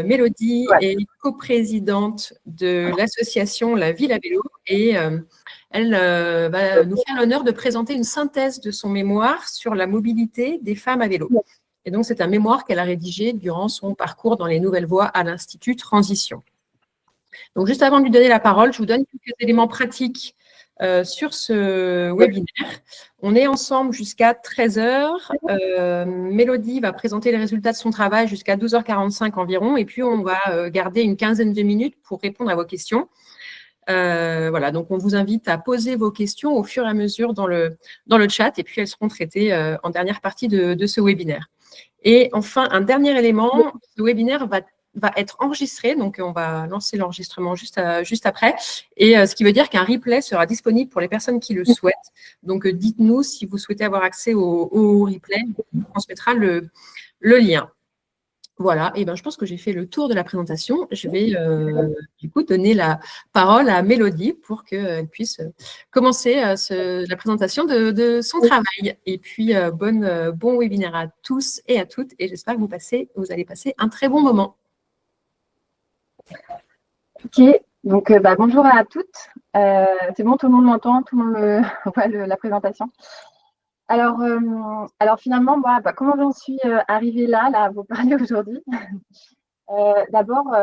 Mélodie est coprésidente de l'association La Ville à vélo et elle va nous faire l'honneur de présenter une synthèse de son mémoire sur la mobilité des femmes à vélo. Et donc, c'est un mémoire qu'elle a rédigé durant son parcours dans les Nouvelles Voies à l'Institut Transition. Donc, juste avant de lui donner la parole, je vous donne quelques éléments pratiques sur ce webinaire. On est ensemble jusqu'à 13 h. Mélodie va présenter les résultats de son travail jusqu'à 12h45 environ, et puis on va garder une quinzaine de minutes pour répondre à vos questions. Voilà, donc on vous invite à poser vos questions au fur et à mesure dans le chat, et puis elles seront traitées en dernière partie de ce webinaire. Et enfin, un dernier élément, ce webinaire va être enregistré, donc on va lancer l'enregistrement juste après, et ce qui veut dire qu'un replay sera disponible pour les personnes qui le souhaitent. Donc dites-nous si vous souhaitez avoir accès au replay, on vous transmettra le lien. Voilà, et ben, je pense que j'ai fait le tour de la présentation. Je vais du coup donner la parole à Mélodie pour qu'elle puisse commencer la présentation de son travail. Et puis, bon webinaire à tous et à toutes, et j'espère que vous allez passer un très bon moment. Ok, donc bonjour à toutes. C'est bon, tout le monde m'entend, tout le monde voit la présentation. Alors finalement, comment j'en suis arrivée là à vous parler aujourd'hui? D'abord,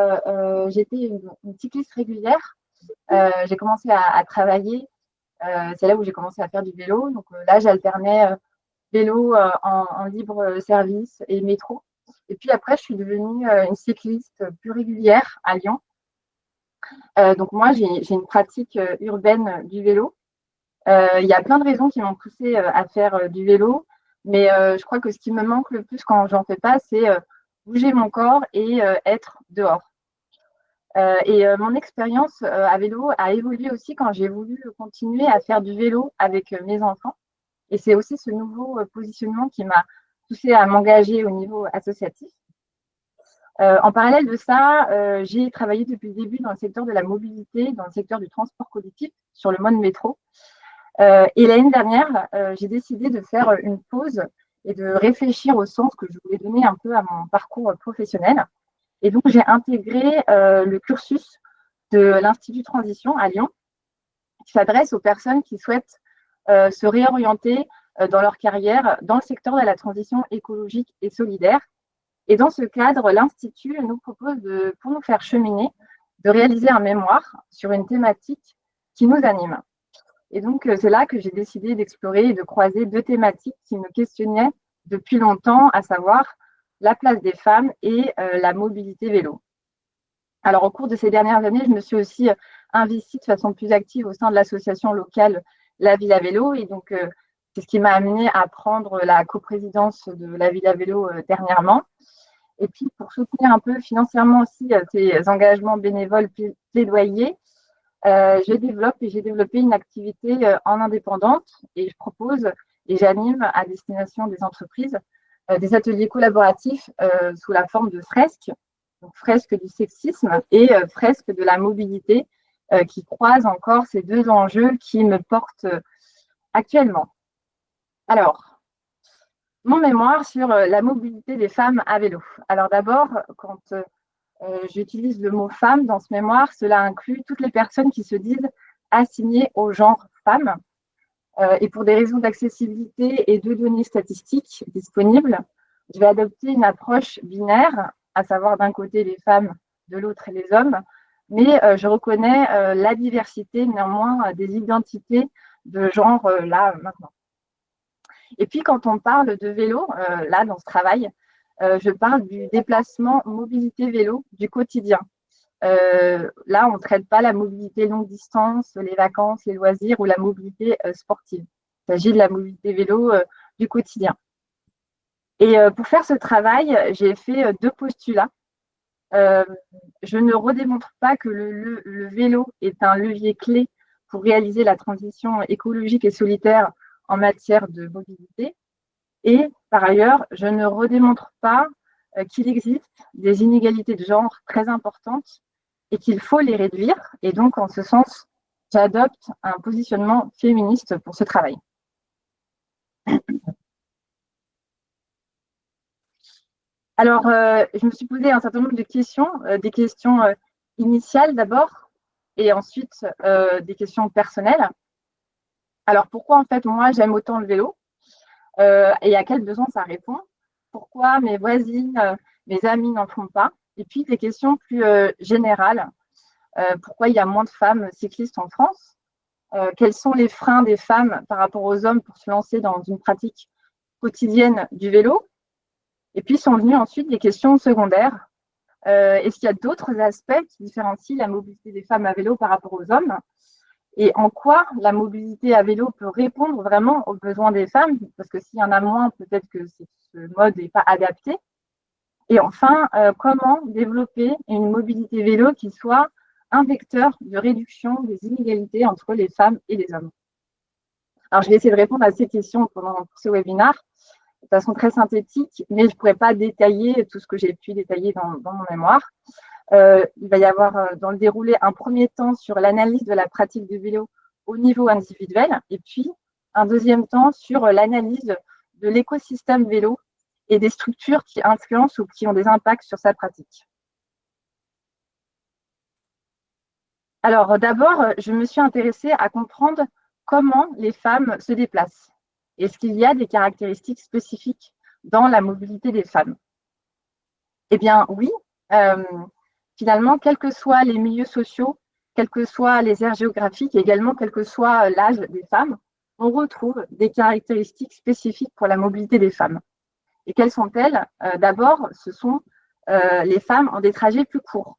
j'étais une cycliste régulière. J'ai commencé à travailler. C'est là où j'ai commencé à faire du vélo. Donc là, j'alternais vélo en libre service et métro. Et puis après, je suis devenue une cycliste plus régulière à Lyon. Donc moi, j'ai une pratique urbaine du vélo. Il y a plein de raisons qui m'ont poussée à faire du vélo, mais je crois que ce qui me manque le plus quand j'en fais pas, c'est bouger mon corps et être dehors. Mon expérience à vélo a évolué aussi quand j'ai voulu continuer à faire du vélo avec mes enfants. Et c'est aussi ce nouveau positionnement qui m'a poussée à m'engager au niveau associatif. En parallèle de ça, j'ai travaillé depuis le début dans le secteur de la mobilité, dans le secteur du transport collectif, sur le mode métro. Et l'année dernière, j'ai décidé de faire une pause et de réfléchir au sens que je voulais donner un peu à mon parcours professionnel. Et donc, j'ai intégré le cursus de l'Institut Transition à Lyon, qui s'adresse aux personnes qui souhaitent se réorienter dans leur carrière dans le secteur de la transition écologique et solidaire. Et dans ce cadre, l'Institut nous propose, pour nous faire cheminer, de réaliser un mémoire sur une thématique qui nous anime. Et donc, c'est là que j'ai décidé d'explorer et de croiser deux thématiques qui me questionnaient depuis longtemps, à savoir la place des femmes et la mobilité vélo. Alors, au cours de ces dernières années, je me suis aussi investie de façon plus active au sein de l'association locale La Ville à vélo. Et donc, c'est ce qui m'a amenée à prendre la coprésidence de La Ville à vélo dernièrement. Et puis, pour soutenir un peu financièrement aussi ces engagements bénévoles plaidoyers, j'ai développé une activité en indépendante et je propose et j'anime à destination des entreprises des ateliers collaboratifs sous la forme de fresques, donc fresques du sexisme et fresques de la mobilité qui croisent encore ces deux enjeux qui me portent actuellement. Alors, mon mémoire sur la mobilité des femmes à vélo. Alors d'abord, quand j'utilise le mot femme dans ce mémoire, cela inclut toutes les personnes qui se disent assignées au genre femme. Et pour des raisons d'accessibilité et de données statistiques disponibles, je vais adopter une approche binaire, à savoir d'un côté les femmes, de l'autre les hommes, mais je reconnais la diversité néanmoins des identités de genre là maintenant. Et puis quand on parle de vélo, là dans ce travail, je parle du déplacement mobilité vélo du quotidien. Là, on ne traite pas la mobilité longue distance, les vacances, les loisirs ou la mobilité sportive. Il s'agit de la mobilité vélo du quotidien. Et pour faire ce travail, j'ai fait deux postulats. Je ne redémontre pas que le vélo est un levier clé pour réaliser la transition écologique et solitaire en matière de mobilité. Et par ailleurs, je ne redémontre pas qu'il existe des inégalités de genre très importantes et qu'il faut les réduire. Et donc, en ce sens, j'adopte un positionnement féministe pour ce travail. Alors, je me suis posé un certain nombre de questions, des questions initiales d'abord, et ensuite des questions personnelles. Alors, pourquoi en fait moi j'aime autant le vélo et à quels besoins ça répond? Pourquoi mes voisines, mes amis n'en font pas? Et puis des questions plus générales. Pourquoi il y a moins de femmes cyclistes en France? Quels sont les freins des femmes par rapport aux hommes pour se lancer dans une pratique quotidienne du vélo? Et puis sont venues ensuite des questions secondaires. Est-ce qu'il y a d'autres aspects qui différencient la mobilité des femmes à vélo par rapport aux hommes? Et en quoi la mobilité à vélo peut répondre vraiment aux besoins des femmes? Parce que s'il y en a moins, peut-être que ce mode n'est pas adapté. Et enfin, comment développer une mobilité vélo qui soit un vecteur de réduction des inégalités entre les femmes et les hommes? Alors, je vais essayer de répondre à ces questions pendant ce webinaire de façon très synthétique, mais je ne pourrais pas détailler tout ce que j'ai pu détailler dans mon mémoire. Il va y avoir dans le déroulé un premier temps sur l'analyse de la pratique du vélo au niveau individuel et puis un deuxième temps sur l'analyse de l'écosystème vélo et des structures qui influencent ou qui ont des impacts sur sa pratique. Alors d'abord, je me suis intéressée à comprendre comment les femmes se déplacent. Est-ce qu'il y a des caractéristiques spécifiques dans la mobilité des femmes? Eh bien oui, finalement, quels que soient les milieux sociaux, quelles que soient les aires géographiques et également quel que soit l'âge des femmes, on retrouve des caractéristiques spécifiques pour la mobilité des femmes. Et quelles sont-elles? D'abord, ce sont les femmes en des trajets plus courts.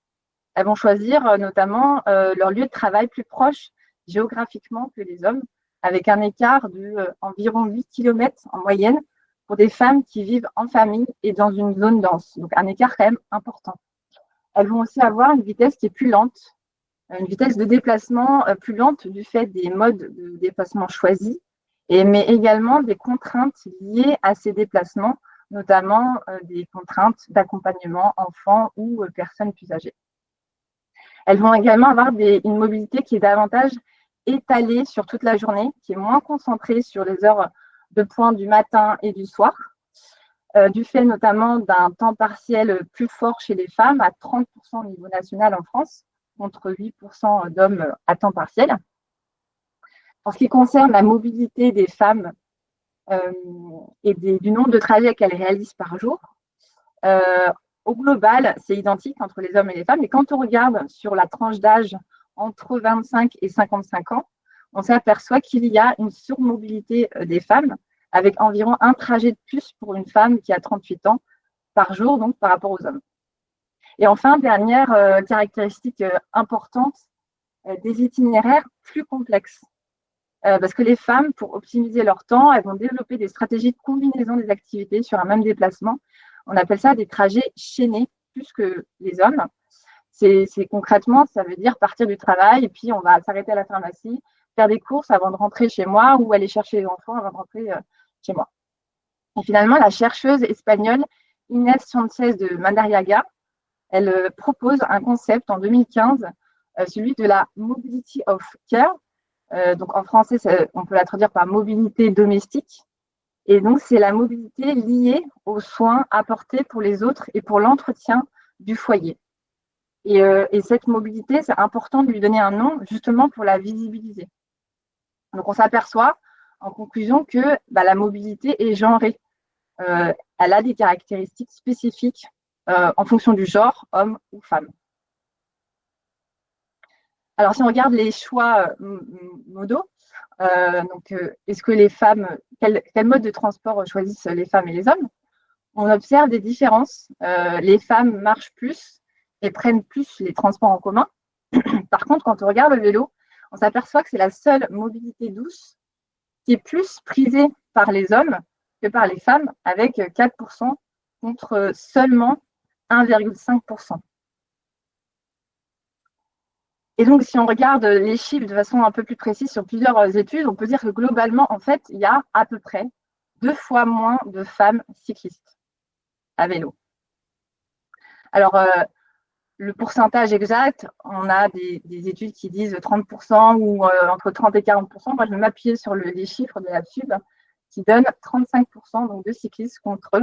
Elles vont choisir notamment leur lieu de travail plus proche géographiquement que les hommes, avec un écart d'environ 8 km en moyenne pour des femmes qui vivent en famille et dans une zone dense. Donc un écart quand même important. Elles vont aussi avoir une vitesse qui est plus lente, une vitesse de déplacement plus lente du fait des modes de déplacement choisis, mais également des contraintes liées à ces déplacements, notamment des contraintes d'accompagnement enfants ou personnes plus âgées. Elles vont également avoir une mobilité qui est davantage étalée sur toute la journée, qui est moins concentrée sur les heures de pointe du matin et du soir, du fait notamment d'un temps partiel plus fort chez les femmes, à 30% au niveau national en France, contre 8% d'hommes à temps partiel. En ce qui concerne la mobilité des femmes et du nombre de trajets qu'elles réalisent par jour, au global, c'est identique entre les hommes et les femmes. Et quand on regarde sur la tranche d'âge entre 25 et 55 ans, on s'aperçoit qu'il y a une surmobilité des femmes, avec environ un trajet de plus pour une femme qui a 38 ans par jour, donc par rapport aux hommes. Et enfin, dernière caractéristique importante, des itinéraires plus complexes. Parce que les femmes, pour optimiser leur temps, elles vont développer des stratégies de combinaison des activités sur un même déplacement. On appelle ça des trajets chaînés plus que les hommes. C'est concrètement, ça veut dire partir du travail et puis on va s'arrêter à la pharmacie, faire des courses avant de rentrer chez moi ou aller chercher les enfants avant de rentrer chez moi. Et finalement, la chercheuse espagnole Inés Sánchez de Madariaga, elle propose un concept en 2015, celui de la Mobility of Care. Donc en français, on peut la traduire par mobilité domestique. Et donc, c'est la mobilité liée aux soins apportés pour les autres et pour l'entretien du foyer. Et cette mobilité, c'est important de lui donner un nom justement pour la visibiliser. Donc, on s'aperçoit en conclusion que la mobilité est genrée. Elle a des caractéristiques spécifiques en fonction du genre, homme ou femme. Alors, si on regarde les choix modaux, est-ce que les femmes, quel mode de transport choisissent les femmes et les hommes? On observe des différences. Les femmes marchent plus et prennent plus les transports en commun. Par contre, quand on regarde le vélo, on s'aperçoit que c'est la seule mobilité douce qui est plus prisée par les hommes que par les femmes, avec 4% contre seulement 1,5%. Et donc, si on regarde les chiffres de façon un peu plus précise sur plusieurs études, on peut dire que globalement, en fait, il y a à peu près 2 fois moins de femmes cyclistes à vélo. Alors, le pourcentage exact, on a des études qui disent 30% ou entre 30 et 40%. Moi, je vais m'appuyer sur les chiffres de la FUB qui donnent 35% donc, de cyclistes contre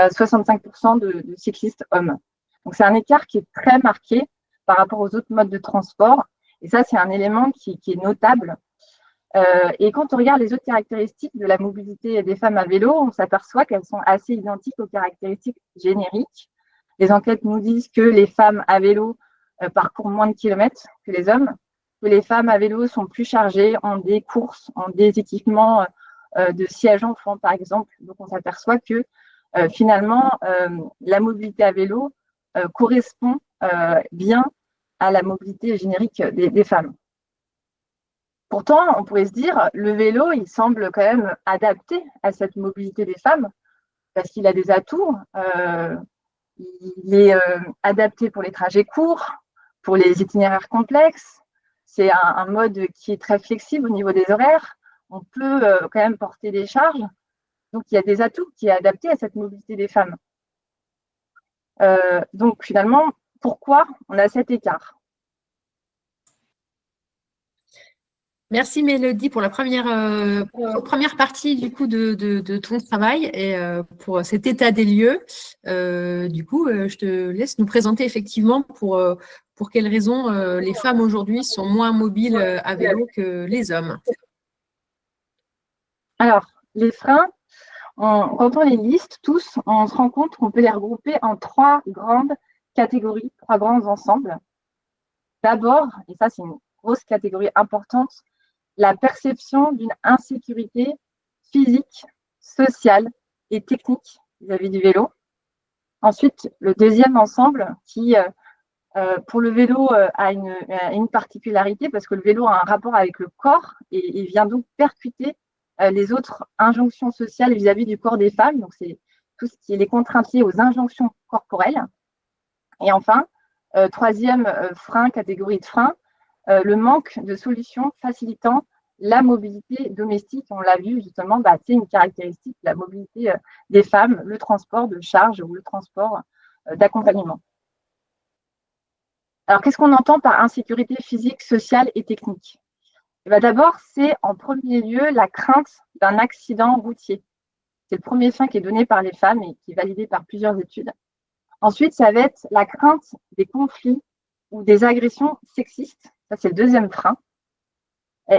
65% de cyclistes hommes. Donc, c'est un écart qui est très marqué par rapport aux autres modes de transport. Et ça, c'est un élément qui est notable. Et quand on regarde les autres caractéristiques de la mobilité des femmes à vélo, on s'aperçoit qu'elles sont assez identiques aux caractéristiques génériques. Les enquêtes nous disent que les femmes à vélo parcourent moins de kilomètres que les hommes, que les femmes à vélo sont plus chargées en des courses, en des équipements de siège enfant, par exemple. Donc, on s'aperçoit que finalement, la mobilité à vélo correspond bien à la mobilité générique des femmes. Pourtant, on pourrait se dire, le vélo, il semble quand même adapté à cette mobilité des femmes parce qu'il a des atouts. Il est adapté pour les trajets courts, pour les itinéraires complexes. C'est un mode qui est très flexible au niveau des horaires. On peut quand même porter des charges. Donc, il y a des atouts qui est adapté à cette mobilité des femmes. Donc, finalement, pourquoi on a cet écart ? Merci Mélodie pour la première partie du coup de ton travail et pour cet état des lieux. Du coup, je te laisse nous présenter effectivement pour quelles raisons les femmes aujourd'hui sont moins mobiles à vélo que les hommes. Alors, les freins, quand on les liste tous, on se rend compte qu'on peut les regrouper en 3 grandes catégories, 3 grands ensembles. D'abord, et ça c'est une grosse catégorie importante, la perception d'une insécurité physique, sociale et technique vis-à-vis du vélo. Ensuite, le deuxième ensemble qui, pour le vélo, a une particularité parce que le vélo a un rapport avec le corps et vient donc percuter les autres injonctions sociales vis-à-vis du corps des femmes. Donc, c'est tout ce qui est les contraintes liées aux injonctions corporelles. Et enfin, troisième frein, catégorie de frein, le manque de solutions facilitant la mobilité domestique. On l'a vu justement, c'est une caractéristique de la mobilité des femmes, le transport de charge ou le transport d'accompagnement. Alors, qu'est-ce qu'on entend par insécurité physique, sociale et technique ? D'abord, c'est en premier lieu la crainte d'un accident routier. C'est le premier frein qui est donné par les femmes et qui est validé par plusieurs études. Ensuite, ça va être la crainte des conflits ou des agressions sexistes. Ça, c'est le deuxième frein.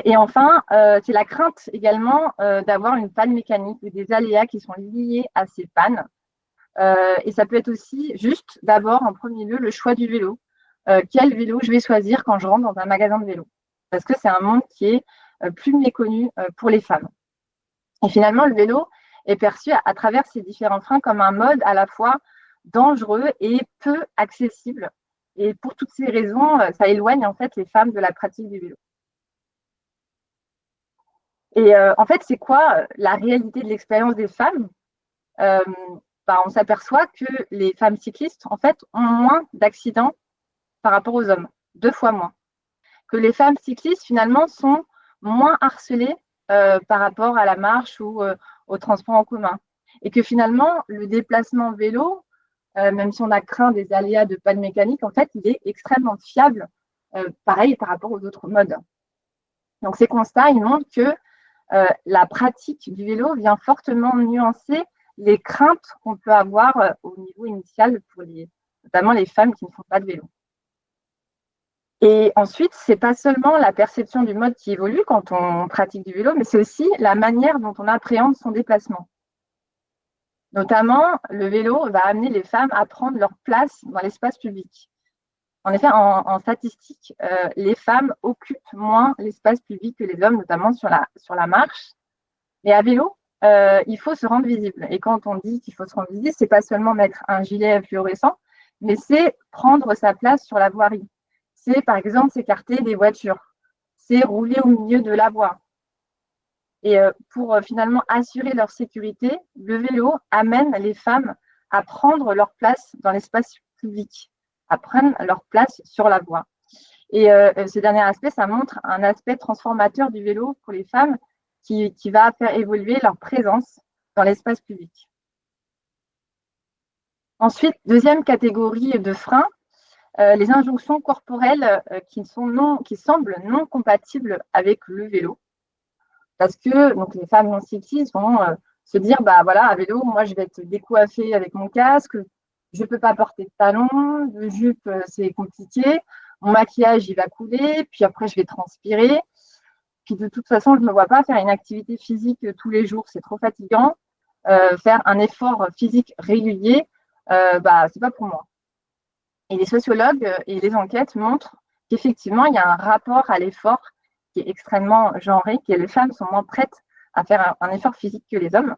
Et enfin, c'est la crainte également d'avoir une panne mécanique ou des aléas qui sont liés à ces pannes. Et ça peut être aussi juste, d'abord, en premier lieu, le choix du vélo. Quel vélo je vais choisir quand je rentre dans un magasin de vélo? Parce que c'est un monde qui est plus méconnu pour les femmes. Et finalement, le vélo est perçu à travers ces différents freins comme un mode à la fois dangereux et peu accessible. Et pour toutes ces raisons, ça éloigne en fait les femmes de la pratique du vélo. Et en fait, c'est quoi la réalité de l'expérience des femmes? On s'aperçoit que les femmes cyclistes, en fait, ont moins d'accidents par rapport aux hommes, 2 fois moins. Que les femmes cyclistes, finalement, sont moins harcelées par rapport à la marche ou au transport en commun. Et que finalement, le déplacement vélo, même si on a craint des aléas de panne mécanique, en fait, il est extrêmement fiable, pareil par rapport aux autres modes. Donc, ces constats, ils montrent que la pratique du vélo vient fortement nuancer les craintes qu'on peut avoir au niveau initial pour notamment les femmes qui ne font pas de vélo. Et ensuite, ce n'est pas seulement la perception du mode qui évolue quand on pratique du vélo, mais c'est aussi la manière dont on appréhende son déplacement. Notamment, le vélo va amener les femmes à prendre leur place dans l'espace public. En effet, en statistique, les femmes occupent moins l'espace public que les hommes, notamment sur la marche. Mais à vélo, il faut se rendre visible. Et quand on dit qu'il faut se rendre visible, ce n'est pas seulement mettre un gilet fluorescent, mais c'est prendre sa place sur la voirie. C'est par exemple s'écarter des voitures. C'est rouler au milieu de la voie. Et pour finalement assurer leur sécurité, le vélo amène les femmes à prendre leur place dans l'espace public, à prendre leur place sur la voie. Et ce dernier aspect, ça montre un aspect transformateur du vélo pour les femmes qui va faire évoluer leur présence dans l'espace public. Ensuite, deuxième catégorie de freins, les injonctions corporelles qui semblent non compatibles avec le vélo. Parce que donc, les femmes non cyclistes vont Se dire, bah voilà, à vélo, moi, je vais être décoiffée avec mon casque, je ne peux pas porter de talons, de jupe, c'est compliqué, mon maquillage, il va couler, puis après, je vais transpirer. Puis de toute façon, je ne me vois pas faire une activité physique tous les jours, c'est trop fatigant. Faire un effort physique régulier, bah, c'est pas pour moi. Et les sociologues et les enquêtes montrent qu'effectivement, il y a un rapport à l'effort qui est extrêmement genré, que les femmes sont moins prêtes à faire un effort physique que les hommes.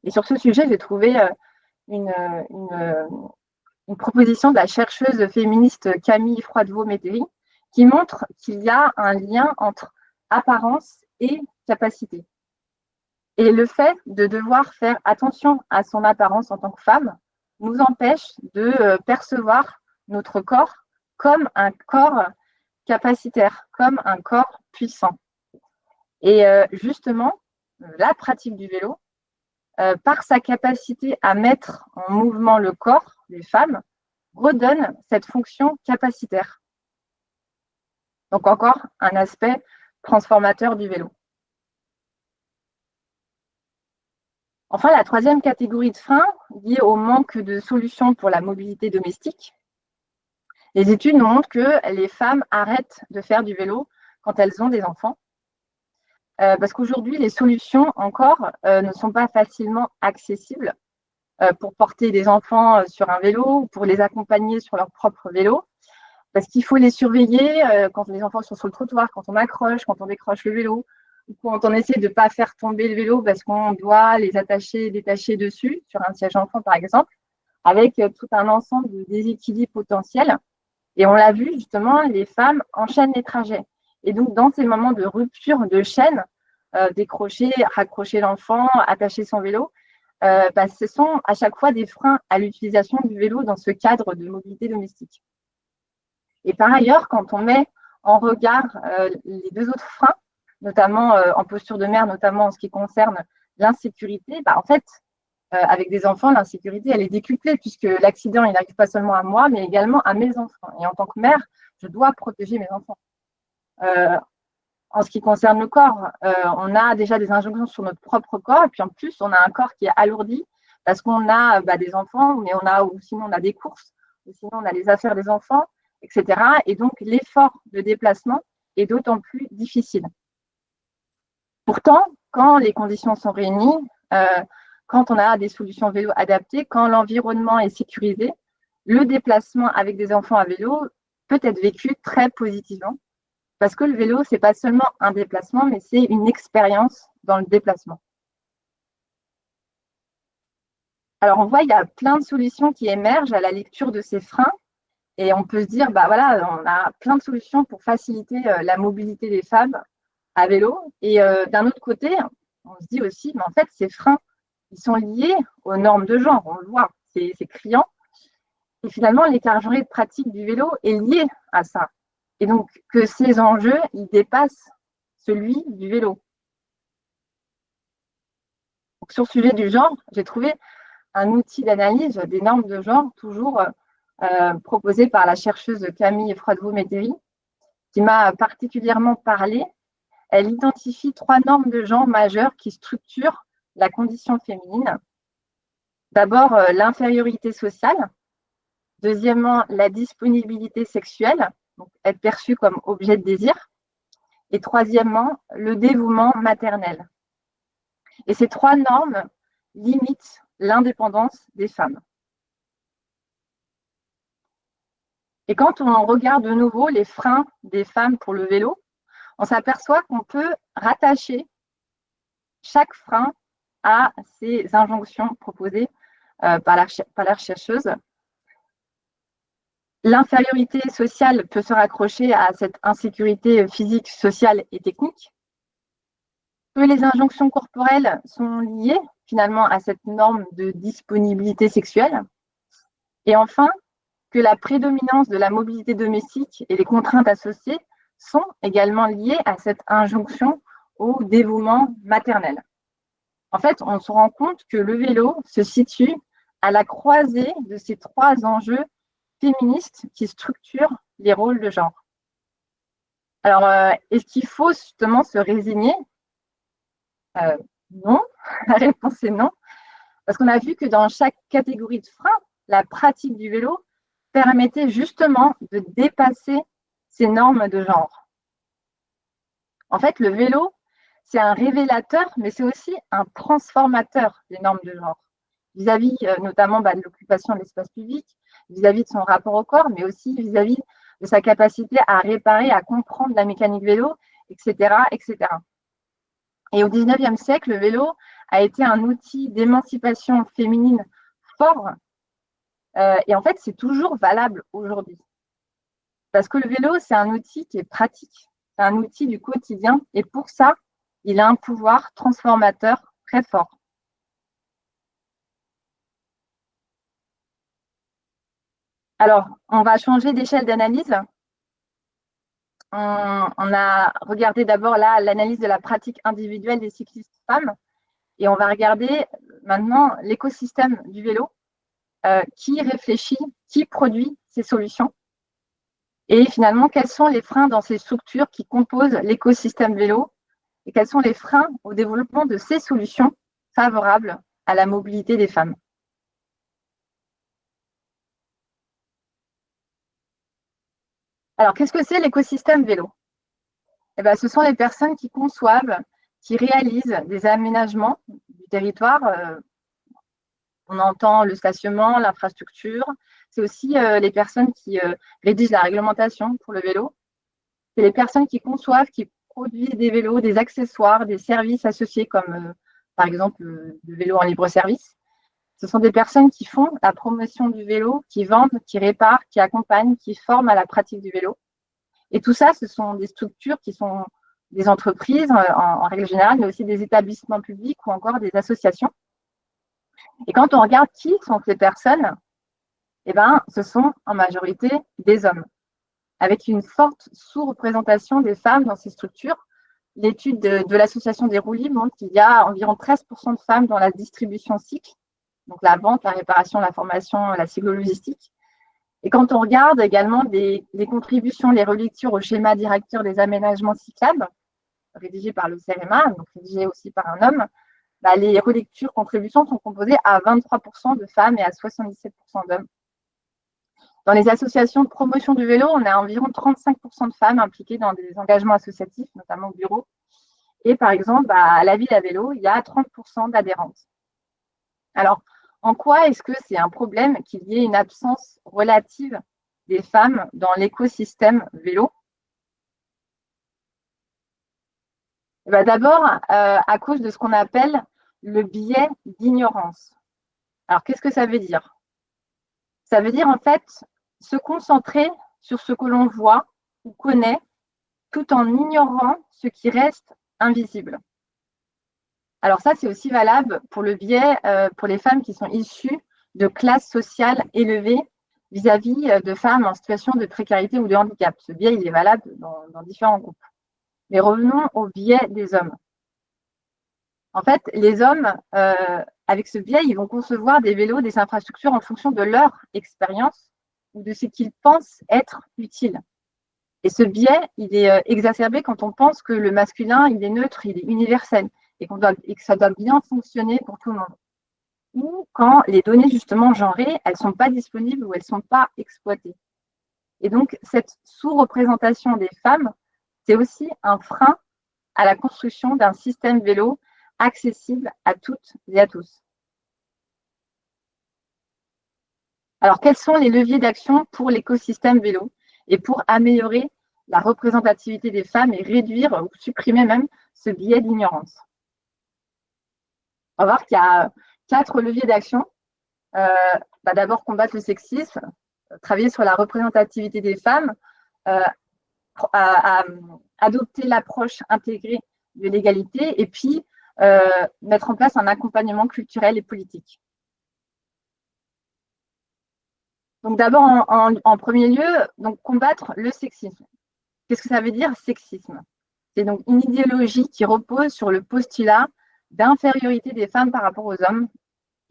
Et sur ce sujet, j'ai trouvé une, une, une proposition de la chercheuse féministe Camille Froidevaux-Métairie qui montre qu'il y a un lien entre apparence et capacité. Et le fait de devoir faire attention à son apparence en tant que femme nous empêche de percevoir notre corps comme un corps capacitaire, comme un corps puissant. Et justement, la pratique du vélo, par sa capacité à mettre en mouvement le corps des femmes, redonne cette fonction capacitaire. Donc encore un aspect transformateur du vélo. Enfin, la troisième catégorie de freins liée au manque de solutions pour la mobilité domestique. Les études nous montrent que les femmes arrêtent de faire du vélo quand elles ont des enfants. Parce qu'aujourd'hui, les solutions encore ne sont pas facilement accessibles pour porter des enfants sur un vélo ou pour les accompagner sur leur propre vélo. Parce qu'il faut les surveiller quand les enfants sont sur le trottoir, quand on accroche, quand on décroche le vélo, ou quand on essaie de ne pas faire tomber le vélo parce qu'on doit les attacher et détacher dessus, sur un siège enfant par exemple, avec tout un ensemble de déséquilibres potentiels. Et on l'a vu justement, les femmes enchaînent les trajets. Et donc dans ces moments de rupture de chaîne, décrocher, raccrocher l'enfant, attacher son vélo, ce sont à chaque fois des freins à l'utilisation du vélo dans ce cadre de mobilité domestique. Et par ailleurs, quand on met en regard les deux autres freins, notamment en posture de mère, notamment en ce qui concerne l'insécurité, en fait, avec des enfants, l'insécurité, elle est décuplée puisque l'accident, il n'arrive pas seulement à moi, mais également à mes enfants. Et en tant que mère, je dois protéger mes enfants. En ce qui concerne le corps, on a déjà des injonctions sur notre propre corps, et puis en plus, on a un corps qui est alourdi parce qu'on a des enfants, mais sinon on a des courses, ou sinon on a les affaires des enfants, etc. Et donc, l'effort de déplacement est d'autant plus difficile. Pourtant, quand les conditions sont réunies, quand on a des solutions vélo adaptées, quand l'environnement est sécurisé, le déplacement avec des enfants à vélo peut être vécu très positivement. Parce que le vélo, ce n'est pas seulement un déplacement, mais c'est une expérience dans le déplacement. Alors, on voit, il y a plein de solutions qui émergent à la lecture de ces freins. Et on peut se dire, voilà, on a plein de solutions pour faciliter la mobilité des femmes à vélo. Et d'un autre côté, on se dit aussi, mais en fait, ces freins, ils sont liés aux normes de genre. On le voit, c'est criant. Et finalement, l'écart-genré de pratique du vélo est lié à ça. Et donc, que ces enjeux, ils dépassent celui du vélo. Donc, sur le sujet du genre, j'ai trouvé un outil d'analyse des normes de genre, toujours proposé par la chercheuse Camille Froidevaux-Métairie, qui m'a particulièrement parlé. Elle identifie 3 normes de genre majeures qui structurent la condition féminine. D'abord, l'infériorité sociale. Deuxièmement, la disponibilité sexuelle, donc être perçue comme objet de désir. Et troisièmement, le dévouement maternel. Et ces 3 normes limitent l'indépendance des femmes. Et quand on regarde de nouveau les freins des femmes pour le vélo, on s'aperçoit qu'on peut rattacher chaque frein à ces injonctions proposées par la chercheuse. L'infériorité sociale peut se raccrocher à cette insécurité physique, sociale et technique. Que les injonctions corporelles sont liées finalement à cette norme de disponibilité sexuelle. Et enfin, que la prédominance de la mobilité domestique et les contraintes associées sont également liées à cette injonction au dévouement maternel. En fait, on se rend compte que le vélo se situe à la croisée de ces 3 enjeux féministes qui structurent les rôles de genre. Alors, est-ce qu'il faut justement se résigner Non, la réponse est non. Parce qu'on a vu que dans chaque catégorie de frein, la pratique du vélo permettait justement de dépasser ces normes de genre. En fait, le vélo, c'est un révélateur, mais c'est aussi un transformateur des normes de genre, vis-à-vis notamment de l'occupation de l'espace public, vis-à-vis de son rapport au corps, mais aussi vis-à-vis de sa capacité à réparer, à comprendre la mécanique vélo, etc., etc. Et au XIXe siècle, le vélo a été un outil d'émancipation féminine fort. Et en fait, c'est toujours valable aujourd'hui. Parce que le vélo, c'est un outil qui est pratique. C'est un outil du quotidien. Et pour ça, il a un pouvoir transformateur très fort. Alors, on va changer d'échelle d'analyse. On a regardé d'abord là l'analyse de la pratique individuelle des cyclistes femmes. Et on va regarder maintenant l'écosystème du vélo, qui réfléchit, qui produit ces solutions. Et finalement, quels sont les freins dans ces structures qui composent l'écosystème vélo et quels sont les freins au développement de ces solutions favorables à la mobilité des femmes. Alors, qu'est-ce que c'est l'écosystème vélo? Eh bien, ce sont les personnes qui conçoivent, qui réalisent des aménagements du territoire. On entend le stationnement, l'infrastructure. C'est aussi les personnes qui rédigent la réglementation pour le vélo. C'est les personnes qui conçoivent, qui produisent des vélos, des accessoires, des services associés comme par exemple le vélo en libre service. Ce sont des personnes qui font la promotion du vélo, qui vendent, qui réparent, qui accompagnent, qui forment à la pratique du vélo. Et tout ça, ce sont des structures qui sont des entreprises en règle générale, mais aussi des établissements publics ou encore des associations. Et quand on regarde qui sont ces personnes, eh ben, ce sont en majorité des hommes, avec une forte sous-représentation des femmes dans ces structures. L'étude de l'association des roues libres montre qu'il y a environ 13% de femmes dans la distribution cycle, donc la vente, la réparation, la formation, la cyclo-logistique. Et quand on regarde également les contributions, les relectures au schéma directeur des aménagements cyclables, rédigé par le CEREMA, donc rédigé aussi par un homme, bah, les relectures, contributions sont composées à 23% de femmes et à 77% d'hommes. Dans les associations de promotion du vélo, on a environ 35% de femmes impliquées dans des engagements associatifs, notamment au bureau. Et par exemple, bah, à la ville à vélo, il y a 30% d'adhérentes. Alors, en quoi est-ce que c'est un problème qu'il y ait une absence relative des femmes dans l'écosystème vélo? D'abord, à cause de ce qu'on appelle le biais d'ignorance. Alors, qu'est-ce que ça veut dire? Ça veut dire en fait se concentrer sur ce que l'on voit ou connaît tout en ignorant ce qui reste invisible. Alors ça, c'est aussi valable pour le biais pour les femmes qui sont issues de classes sociales élevées vis-à-vis de femmes en situation de précarité ou de handicap. Ce biais, il est valable dans différents groupes. Mais revenons au biais des hommes. En fait, les hommes, avec ce biais, ils vont concevoir des vélos, des infrastructures en fonction de leur expérience ou de ce qu'ils pensent être utile. Et ce biais, il est exacerbé quand on pense que le masculin, il est neutre, il est universel et que ça doit bien fonctionner pour tout le monde. Ou quand les données justement genrées, elles ne sont pas disponibles ou elles ne sont pas exploitées. Et donc, cette sous-représentation des femmes, c'est aussi un frein à la construction d'un système vélo accessible à toutes et à tous. Alors, quels sont les leviers d'action pour l'écosystème vélo et pour améliorer la représentativité des femmes et réduire ou supprimer même ce biais d'ignorance? On va voir qu'il y a 4 leviers d'action. D'abord, combattre le sexisme, travailler sur la représentativité des femmes, adopter l'approche intégrée de l'égalité et puis mettre en place un accompagnement culturel et politique. Donc d'abord, en premier lieu, donc combattre le sexisme. Qu'est-ce que ça veut dire, sexisme? C'est donc une idéologie qui repose sur le postulat d'infériorité des femmes par rapport aux hommes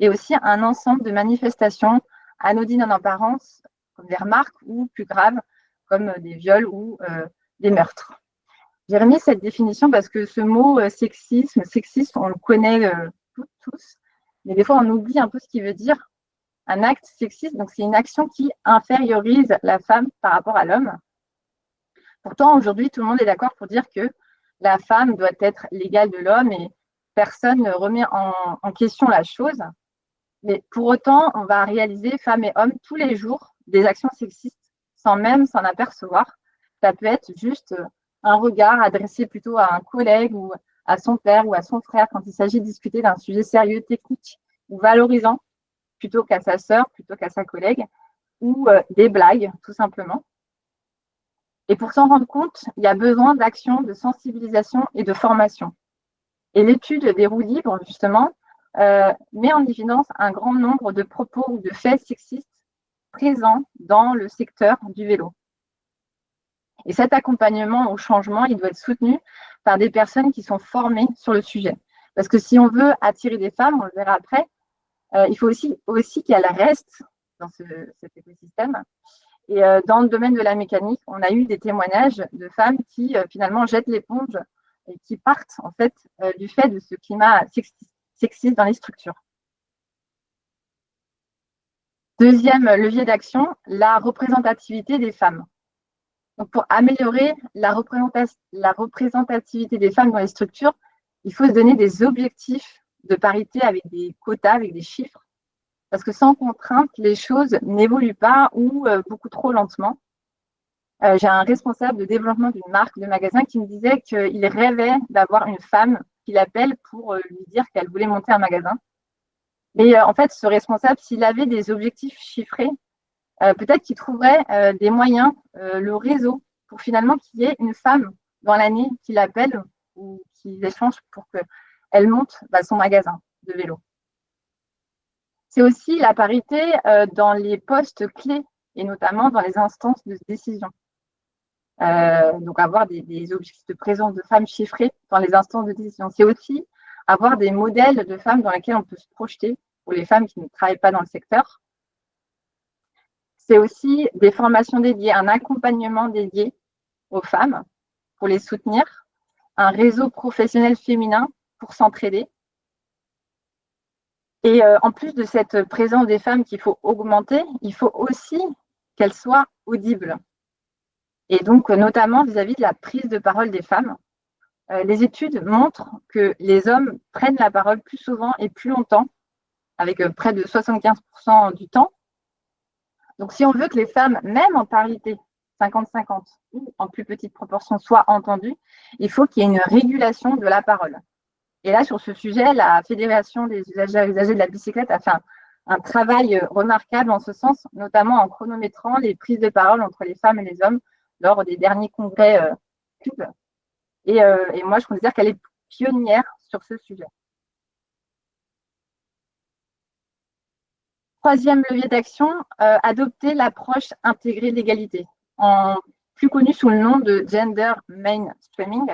et aussi un ensemble de manifestations anodines en apparence, comme des remarques ou plus graves, comme des viols ou des meurtres. J'ai remis cette définition parce que ce mot sexisme, sexiste, on le connaît tous, mais des fois on oublie un peu ce qu'il veut dire. Un acte sexiste, donc c'est une action qui infériorise la femme par rapport à l'homme. Pourtant, aujourd'hui, tout le monde est d'accord pour dire que la femme doit être l'égale de l'homme et personne ne remet en question la chose. Mais pour autant, on va réaliser, femmes et hommes, tous les jours, des actions sexistes sans même s'en apercevoir. Ça peut être juste un regard adressé plutôt à un collègue ou à son père ou à son frère quand il s'agit de discuter d'un sujet sérieux, technique ou valorisant, plutôt qu'à sa sœur, plutôt qu'à sa collègue, ou des blagues, tout simplement. Et pour s'en rendre compte, il y a besoin d'actions de sensibilisation et de formation. Et l'étude des roues libres, justement, met en évidence un grand nombre de propos ou de faits sexistes présents dans le secteur du vélo. Et cet accompagnement au changement, il doit être soutenu par des personnes qui sont formées sur le sujet. Parce que si on veut attirer des femmes, on le verra après, il faut aussi qu'elles restent dans cet écosystème. Et dans le domaine de la mécanique, on a eu des témoignages de femmes qui finalement jettent l'éponge et qui partent en fait du fait de ce climat sexiste dans les structures. Deuxième levier d'action, la représentativité des femmes. Donc pour améliorer la représentativité des femmes dans les structures, il faut se donner des objectifs de parité avec des quotas, avec des chiffres, parce que sans contrainte, les choses n'évoluent pas ou beaucoup trop lentement. J'ai un responsable de développement d'une marque de magasin qui me disait qu'il rêvait d'avoir une femme qu'il appelle pour lui dire qu'elle voulait monter un magasin. Mais en fait, ce responsable, s'il avait des objectifs chiffrés, peut-être qu'il trouverait des moyens, le réseau, pour finalement qu'il y ait une femme dans l'année qui l'appelle ou qui échange pour qu'elle monte son magasin de vélo. C'est aussi la parité dans les postes clés et notamment dans les instances de décision. Donc avoir des objectifs de présence de femmes chiffrés dans les instances de décision. C'est aussi avoir des modèles de femmes dans lesquels on peut se projeter pour les femmes qui ne travaillent pas dans le secteur. C'est aussi des formations dédiées, un accompagnement dédié aux femmes pour les soutenir, un réseau professionnel féminin pour s'entraider. Et en plus de cette présence des femmes qu'il faut augmenter, il faut aussi qu'elles soient audibles. Et donc, notamment vis-à-vis de la prise de parole des femmes. Les études montrent que les hommes prennent la parole plus souvent et plus longtemps, avec près de 75% du temps. Donc, si on veut que les femmes, même en parité, 50-50 ou en plus petite proportion, soient entendues, il faut qu'il y ait une régulation de la parole. Et là, sur ce sujet, la Fédération des usagers et usagers de la bicyclette a fait un travail remarquable en ce sens, notamment en chronométrant les prises de parole entre les femmes et les hommes lors des derniers congrès Cube. Et moi, je considère qu'elle est pionnière sur ce sujet. Troisième levier d'action, adopter l'approche intégrée de l'égalité, plus connue sous le nom de gender mainstreaming.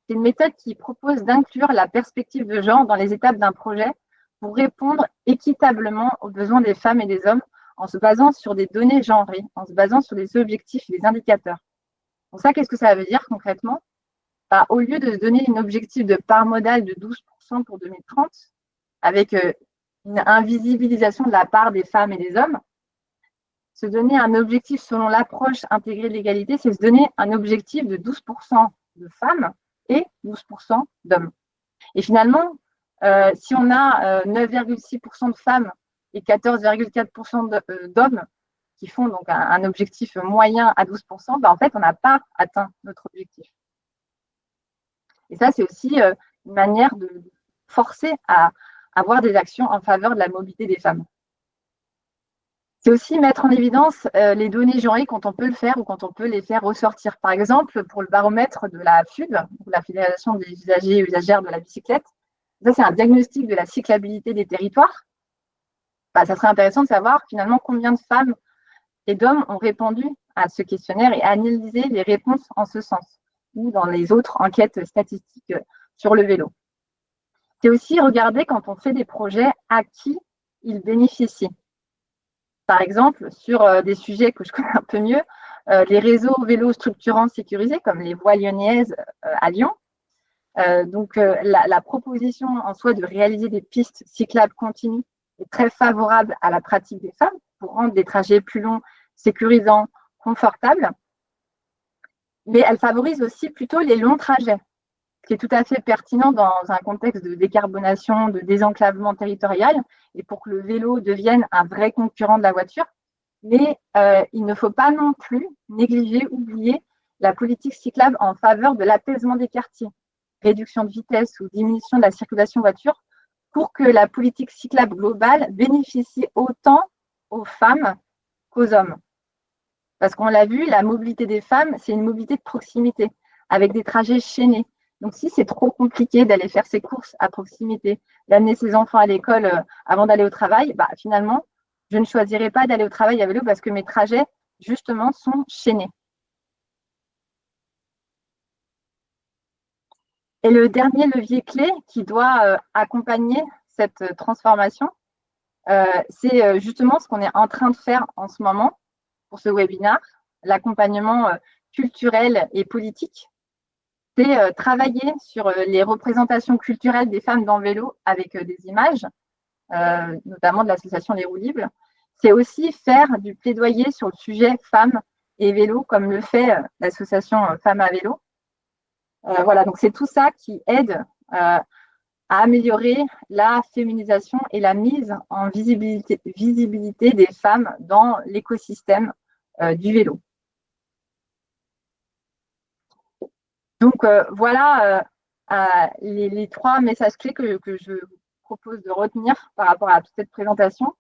C'est une méthode qui propose d'inclure la perspective de genre dans les étapes d'un projet pour répondre équitablement aux besoins des femmes et des hommes en se basant sur des données genrées, en se basant sur des objectifs et des indicateurs. Donc ça, qu'est-ce que ça veut dire concrètement ? Au lieu de se donner un objectif de part modale de 12% pour 2030, avec une invisibilisation de la part des femmes et des hommes, se donner un objectif selon l'approche intégrée de l'égalité, c'est se donner un objectif de 12% de femmes et 12% d'hommes. Et finalement, si on a 9,6% de femmes et 14,4% d'hommes qui font donc un objectif moyen à 12%, en fait, on n'a pas atteint notre objectif. Et ça, c'est aussi une manière de forcer à avoir des actions en faveur de la mobilité des femmes. C'est aussi mettre en évidence les données genrées quand on peut le faire ou quand on peut les faire ressortir. Par exemple, pour le baromètre de la FUB, la Fédération des usagers et usagères de la bicyclette, ça, c'est un diagnostic de la cyclabilité des territoires. Ça serait intéressant de savoir finalement combien de femmes et d'hommes ont répondu à ce questionnaire et analyser les réponses en ce sens ou dans les autres enquêtes statistiques sur le vélo. C'est aussi regarder quand on fait des projets à qui ils bénéficient. Par exemple, sur des sujets que je connais un peu mieux, les réseaux vélos structurants sécurisés, comme les voies lyonnaises à Lyon. La proposition en soi de réaliser des pistes cyclables continues est très favorable à la pratique des femmes pour rendre des trajets plus longs, sécurisants, confortables. Mais elle favorise aussi plutôt les longs trajets, ce qui est tout à fait pertinent dans un contexte de décarbonation, de désenclavement territorial, et pour que le vélo devienne un vrai concurrent de la voiture. Mais il ne faut pas non plus négliger, oublier la politique cyclable en faveur de l'apaisement des quartiers, réduction de vitesse ou diminution de la circulation voiture, pour que la politique cyclable globale bénéficie autant aux femmes qu'aux hommes. Parce qu'on l'a vu, la mobilité des femmes, c'est une mobilité de proximité, avec des trajets chaînés. Donc, si c'est trop compliqué d'aller faire ses courses à proximité, d'amener ses enfants à l'école avant d'aller au travail, finalement, je ne choisirai pas d'aller au travail à vélo parce que mes trajets, justement, sont chaînés. Et le dernier levier clé qui doit accompagner cette transformation, c'est justement ce qu'on est en train de faire en ce moment pour ce webinaire, l'accompagnement culturel et politique. C'est travailler sur les représentations culturelles des femmes dans le vélo avec des images, notamment de l'association Les Roues Libres. C'est aussi faire du plaidoyer sur le sujet femmes et vélo, comme le fait l'association Femmes à vélo. Voilà, donc c'est tout ça qui aide à améliorer la féminisation et la mise en visibilité des femmes dans l'écosystème du vélo. Donc voilà les trois messages clés que je vous propose de retenir par rapport à toute cette présentation.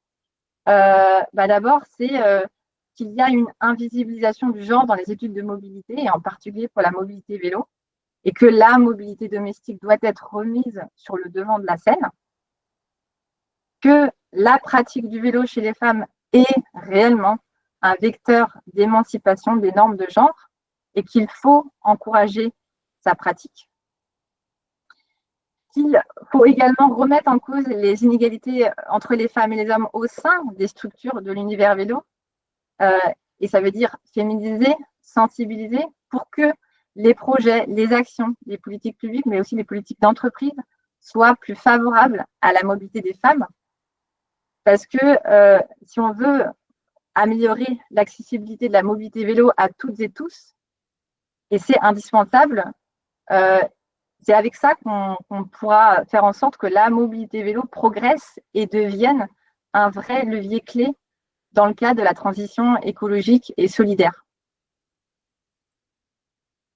D'abord, c'est qu'il y a une invisibilisation du genre dans les études de mobilité, et en particulier pour la mobilité vélo, et que la mobilité domestique doit être remise sur le devant de la scène, que la pratique du vélo chez les femmes est réellement un vecteur d'émancipation des normes de genre et qu'il faut encourager sa pratique. Il faut également remettre en cause les inégalités entre les femmes et les hommes au sein des structures de l'univers vélo. Et ça veut dire féminiser, sensibiliser pour que les projets, les actions, les politiques publiques, mais aussi les politiques d'entreprise soient plus favorables à la mobilité des femmes. Parce que si on veut améliorer l'accessibilité de la mobilité vélo à toutes et tous, et c'est indispensable, c'est avec ça qu'on pourra faire en sorte que la mobilité vélo progresse et devienne un vrai levier clé dans le cadre de la transition écologique et solidaire.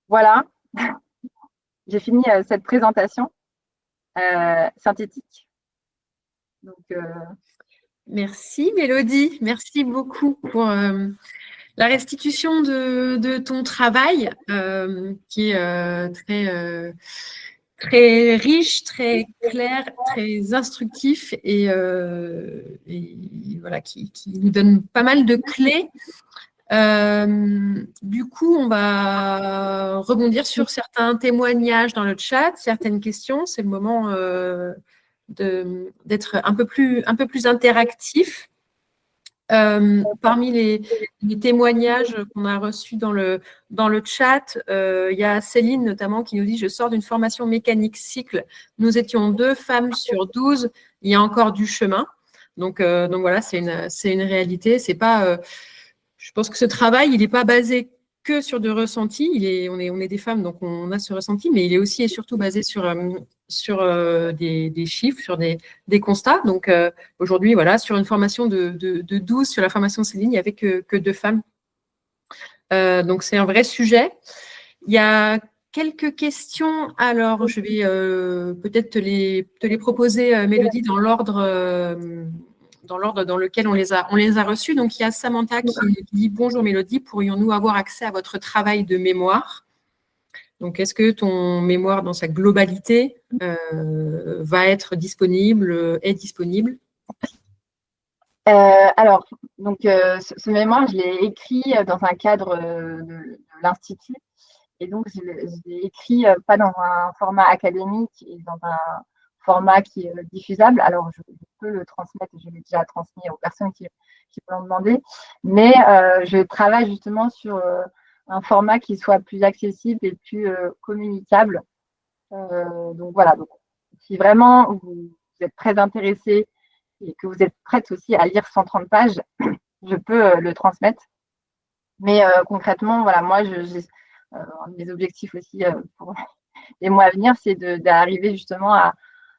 Voilà, j'ai fini cette présentation synthétique. Donc, merci Mélodie, merci beaucoup pour la restitution de ton travail qui est très riche, très clair, très instructif et voilà, qui nous donne pas mal de clés. Du coup, on va rebondir sur certains témoignages dans le chat, certaines questions. C'est le moment d'être un peu plus interactif. Parmi les témoignages qu'on a reçus dans le chat, il y a Céline notamment qui nous dit « Je sors d'une formation mécanique cycle. Nous étions 2 femmes sur 12. Il y a encore du chemin. » Donc voilà, c'est une réalité. C'est pas, je pense que ce travail, il n'est pas basé que sur de ressentis. On est des femmes, donc on a ce ressenti, mais il est aussi et surtout basé sur des chiffres, sur des constats. Donc aujourd'hui, voilà, sur une formation de 12, sur la formation de Céline, il n'y avait que 2 femmes. Donc c'est un vrai sujet. Il y a quelques questions. Alors, je vais peut-être te les proposer, Mélodie, dans l'ordre dans lequel on les a reçus. Donc, il y a Samantha qui dit « Bonjour Mélodie, pourrions-nous avoir accès à votre travail de mémoire ?» Donc, est-ce que ton mémoire dans sa globalité va être disponible, est disponible? Alors, donc, ce mémoire, je l'ai écrit dans un cadre de l'Institut. Et donc, je l'ai écrit pas dans un format académique et dans un format qui est diffusable. Alors, je peux le transmettre, je l'ai déjà transmis aux personnes qui me l'ont demandé, mais je travaille justement sur un format qui soit plus accessible et plus communicable. Donc voilà, donc, si vraiment vous êtes très intéressé et que vous êtes prête aussi à lire 130 pages, je peux le transmettre. Mais concrètement, voilà, moi, un de mes objectifs aussi pour les mois à venir, c'est d'arriver justement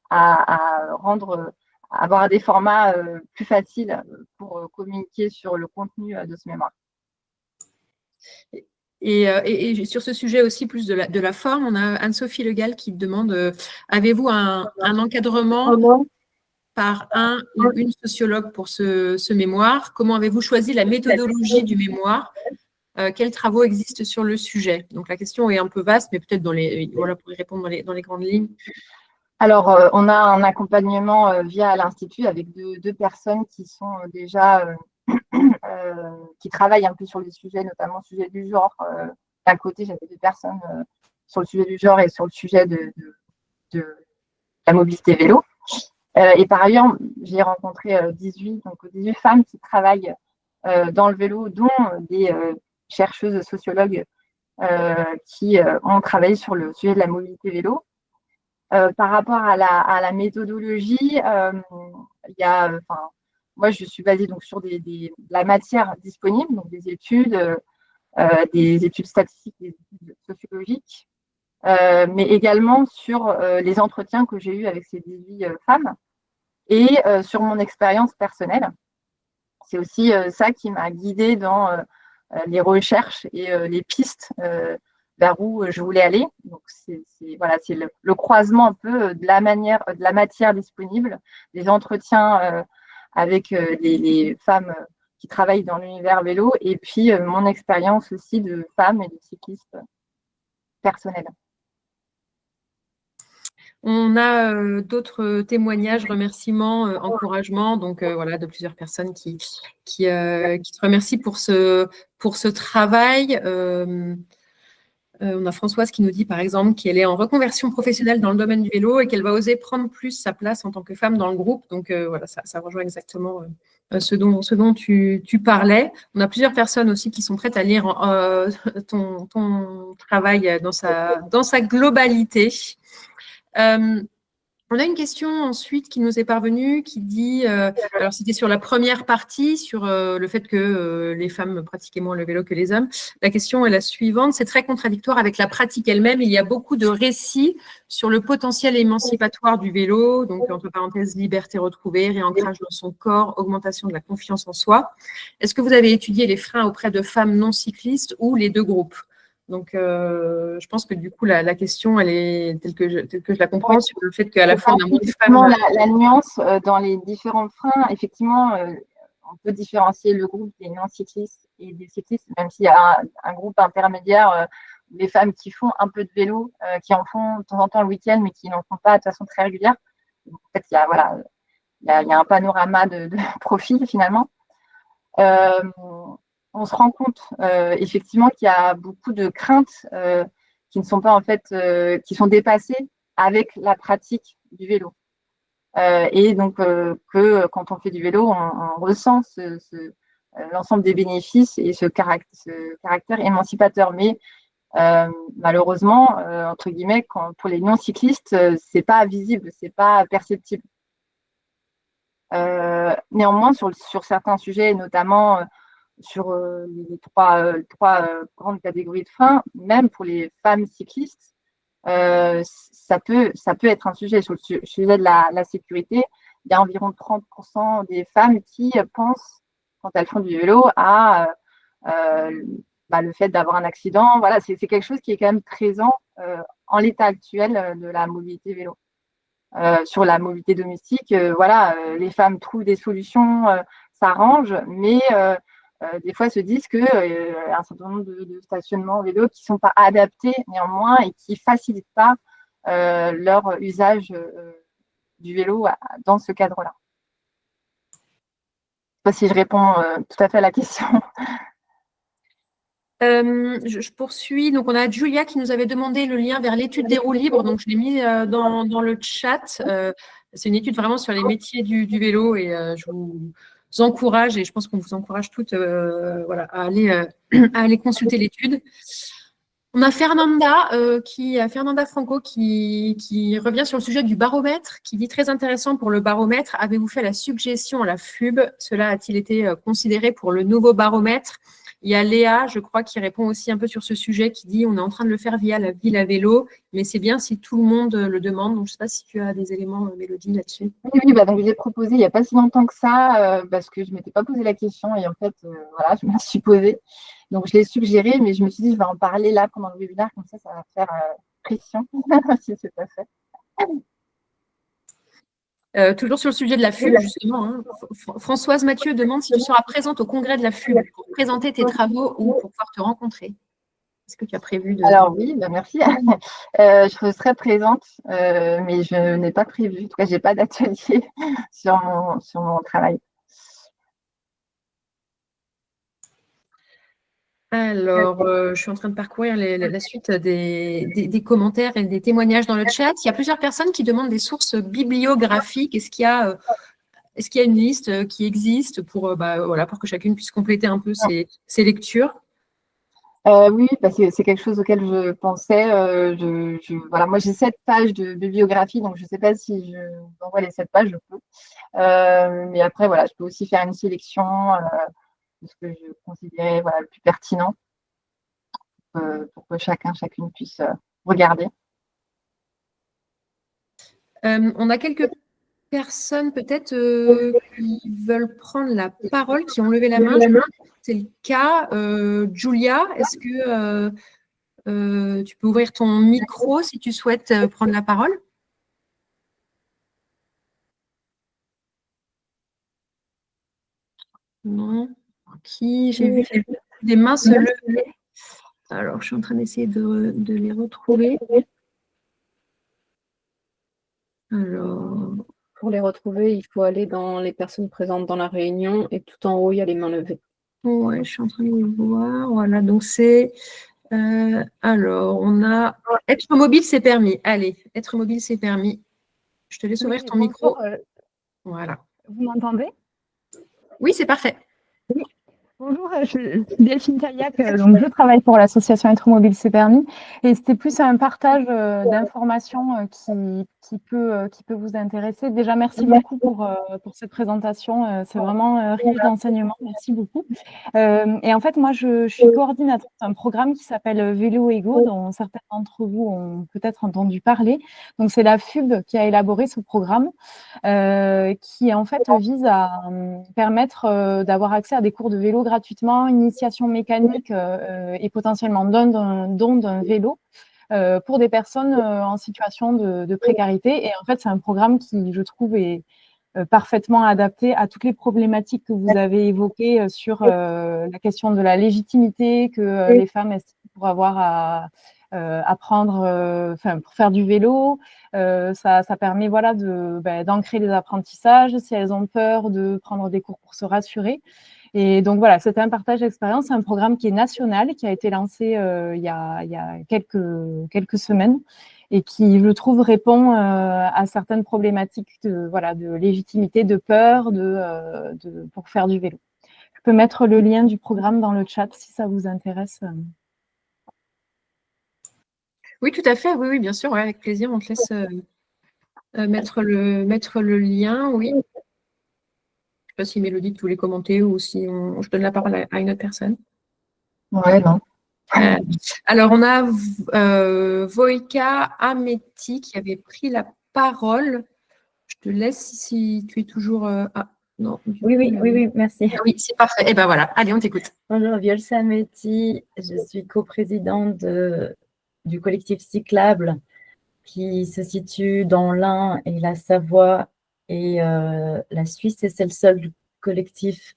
à rendre, à avoir des formats plus faciles pour communiquer sur le contenu de ce mémoire. Et sur ce sujet aussi, plus de la forme, on a Anne-Sophie Legal qui demande avez-vous un encadrement par un ou une sociologue pour ce mémoire? Comment avez-vous choisi la méthodologie du mémoire? Quels travaux existent sur le sujet? Donc la question est un peu vaste, mais peut-être voilà, pour y répondre dans les grandes lignes. Alors, on a un accompagnement via l'Institut avec deux personnes qui sont déjà qui travaillent un peu sur les sujets, notamment le sujet du genre. D'un côté, j'avais 2 personnes sur le sujet du genre et sur le sujet de la mobilité vélo. Et par ailleurs, j'ai rencontré 18 femmes qui travaillent dans le vélo, dont des chercheuses sociologues qui ont travaillé sur le sujet de la mobilité vélo. Par rapport à la méthodologie, il y a, moi, je suis basée donc sur de la matière disponible, donc des études statistiques, des études sociologiques, mais également sur les entretiens que j'ai eus avec ces 18 femmes et sur mon expérience personnelle. C'est aussi ça qui m'a guidée dans les recherches et les pistes vers où je voulais aller. Donc, c'est le croisement un peu de la matière disponible, des entretiens avec les femmes qui travaillent dans l'univers vélo, et puis mon expérience aussi de femme et de cycliste personnelle. On a d'autres témoignages, remerciements, encouragements, donc voilà, de plusieurs personnes qui te remercient pour ce travail. On a Françoise qui nous dit, par exemple, qu'elle est en reconversion professionnelle dans le domaine du vélo et qu'elle va oser prendre plus sa place en tant que femme dans le groupe. Donc voilà, ça rejoint exactement ce dont tu parlais. On a plusieurs personnes aussi qui sont prêtes à lire ton travail dans sa globalité. On a une question ensuite qui nous est parvenue qui dit, alors c'était sur la première partie, sur le fait que les femmes pratiquaient moins le vélo que les hommes. La question est la suivante, c'est très contradictoire avec la pratique elle-même. Il y a beaucoup de récits sur le potentiel émancipatoire du vélo, donc entre parenthèses, liberté retrouvée, réancrage dans son corps, augmentation de la confiance en soi. Est-ce que vous avez étudié les freins auprès de femmes non cyclistes ou les deux groupes? Donc, je pense que du coup, la question, elle est telle que je la comprends, sur le fait qu'à la fois, on a moins de femmes. La nuance dans les différents freins, effectivement, on peut différencier le groupe des non-cyclistes et des cyclistes, même s'il y a un groupe intermédiaire, des femmes qui font un peu de vélo, qui en font de temps en temps le week-end, mais qui n'en font pas de façon très régulière. En fait, il y a un panorama de profils finalement. On se rend compte effectivement qu'il y a beaucoup de craintes qui ne sont pas en fait, qui sont dépassées avec la pratique du vélo. Et donc que quand on fait du vélo, on ressent l'ensemble des bénéfices et ce caractère émancipateur. Mais malheureusement, entre guillemets, pour les non-cyclistes, c'est pas visible, c'est pas perceptible. Néanmoins, sur certains sujets, notamment sur les trois grandes catégories de freins, même pour les femmes cyclistes, ça peut être un sujet. Sur le sujet de la sécurité, il y a environ 30% des femmes qui pensent, quand elles font du vélo, à le fait d'avoir un accident. Voilà, c'est quelque chose qui est quand même présent en l'état actuel de la mobilité vélo. Sur la mobilité domestique, les femmes trouvent des solutions, s'arrangent, mais des fois se disent que un certain nombre de stationnements vélo qui ne sont pas adaptés néanmoins et qui ne facilitent pas leur usage du vélo dans ce cadre-là. Je ne sais pas si je réponds tout à fait à la question. Je poursuis. Donc, on a Julia qui nous avait demandé le lien vers l'étude des roues libres. Donc, je l'ai mis dans le chat. C'est une étude vraiment sur les métiers du vélo et je vous encourage, et je pense qu'on vous encourage toutes voilà, à aller consulter l'étude. On a Fernanda Franco qui revient sur le sujet du baromètre, qui dit très intéressant pour le baromètre. Avez-vous fait la suggestion à la FUB? Cela a-t-il été considéré pour le nouveau baromètre? Il y a Léa, je crois, qui répond aussi un peu sur ce sujet, qui dit on est en train de le faire via la ville à vélo, mais c'est bien si tout le monde le demande. Donc, je ne sais pas si tu as des éléments, Mélodie, là-dessus. Oui, bah, donc je l'ai proposé il n'y a pas si longtemps que ça, parce que je ne m'étais pas posé la question et en fait, voilà, je me suis posée. Donc, je l'ai suggéré, mais je me suis dit, je vais en parler là pendant le webinaire, comme ça va faire pression si c'est pas fait. Toujours sur le sujet de la FUB, justement, hein. Françoise Mathieu demande si tu seras présente au congrès de la FUB pour présenter tes travaux ou pour pouvoir te rencontrer. Est-ce que tu as prévu de… Alors oui, bah, merci. Je serai présente, mais je n'ai pas prévu. En tout cas, je n'ai pas d'atelier sur mon travail. Alors, je suis en train de parcourir la suite des commentaires et des témoignages dans le chat. Il y a plusieurs personnes qui demandent des sources bibliographiques. Est-ce qu'il y a une liste qui existe pour que chacune puisse compléter un peu ses lectures? Oui, parce que c'est quelque chose auquel je pensais. Voilà, moi, j'ai 7 pages de bibliographie, donc je ne sais pas si je vous envoie les 7 pages, je peux. Mais après, voilà, je peux aussi faire une sélection de ce que je considérais le plus pertinent pour que chacune puisse regarder. On a quelques personnes peut-être qui veulent prendre la parole, qui ont levé la main. C'est le cas. Julia, est-ce que tu peux ouvrir ton micro si tu souhaites prendre la parole? Non. Qui? J'ai vu des mains se lever. Alors, je suis en train d'essayer de les retrouver. Alors, pour les retrouver, il faut aller dans les personnes présentes dans la réunion et tout en haut, il y a les mains levées. Ouais, je suis en train de les voir. Voilà, donc c'est… alors, on a… Être mobile, c'est permis. Allez, être mobile, c'est permis. Je te laisse ouvrir ton micro. Voilà. Vous m'entendez? Oui, c'est parfait. Oui. Bonjour, je suis Delphine Taillac, donc je travaille pour l'association Être Mobile C'est Permis et c'était plus un partage d'informations qui peut vous intéresser. Déjà, merci beaucoup pour cette présentation, c'est vraiment riche d'enseignements, merci beaucoup. Et en fait, moi, je suis coordinatrice d'un programme qui s'appelle Vélo Ego, dont certains d'entre vous ont peut-être entendu parler. Donc, c'est la FUB qui a élaboré ce programme. Qui en fait vise à permettre d'avoir accès à des cours de vélo gratuitement, initiation mécanique et potentiellement don d'un vélo pour des personnes en situation de précarité. Et en fait, c'est un programme qui, je trouve, est parfaitement adapté à toutes les problématiques que vous avez évoquées sur la question de la légitimité que les femmes estiment pour avoir à apprendre, pour faire du vélo. Ça permet d'ancrer les apprentissages si elles ont peur de prendre des cours pour se rassurer. Et donc voilà, c'était un partage d'expérience, c'est un programme qui est national, qui a été lancé il y a quelques semaines et qui, je trouve, répond à certaines problématiques de légitimité, de peur pour faire du vélo. Je peux mettre le lien du programme dans le chat si ça vous intéresse. Oui, tout à fait. Oui, bien sûr. Ouais, avec plaisir. On te laisse mettre le lien. Oui. Je ne sais pas si Mélodie, tu voulais commenter ou si je donne la parole à une autre personne. Ouais, non. Alors, on a Voïka Ameti qui avait pris la parole. Je te laisse si tu es toujours… non. Oui, merci. Oui, c'est parfait. Et ben voilà, allez, on t'écoute. Bonjour, Violsa Ameti. Je suis coprésidente du collectif Cyclable qui se situe dans l'Ain et la Savoie et la Suisse. Et c'est le seul collectif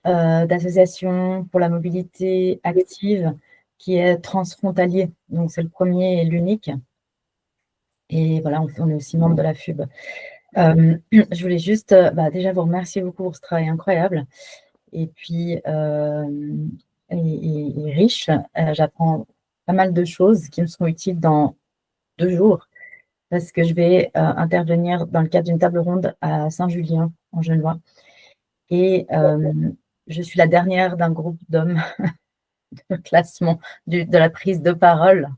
d'associations pour la mobilité active qui est transfrontalier. Donc, c'est le premier et l'unique. Et voilà, on est aussi membre de la FUB. Je voulais juste, déjà, vous remercier beaucoup pour ce travail incroyable. Et puis, et riche. J'apprends pas mal de choses qui me seront utiles dans 2 jours parce que je vais intervenir dans le cadre d'une table ronde à Saint-Julien, en Genevois. Et je suis la dernière d'un groupe d'hommes de classement de la prise de parole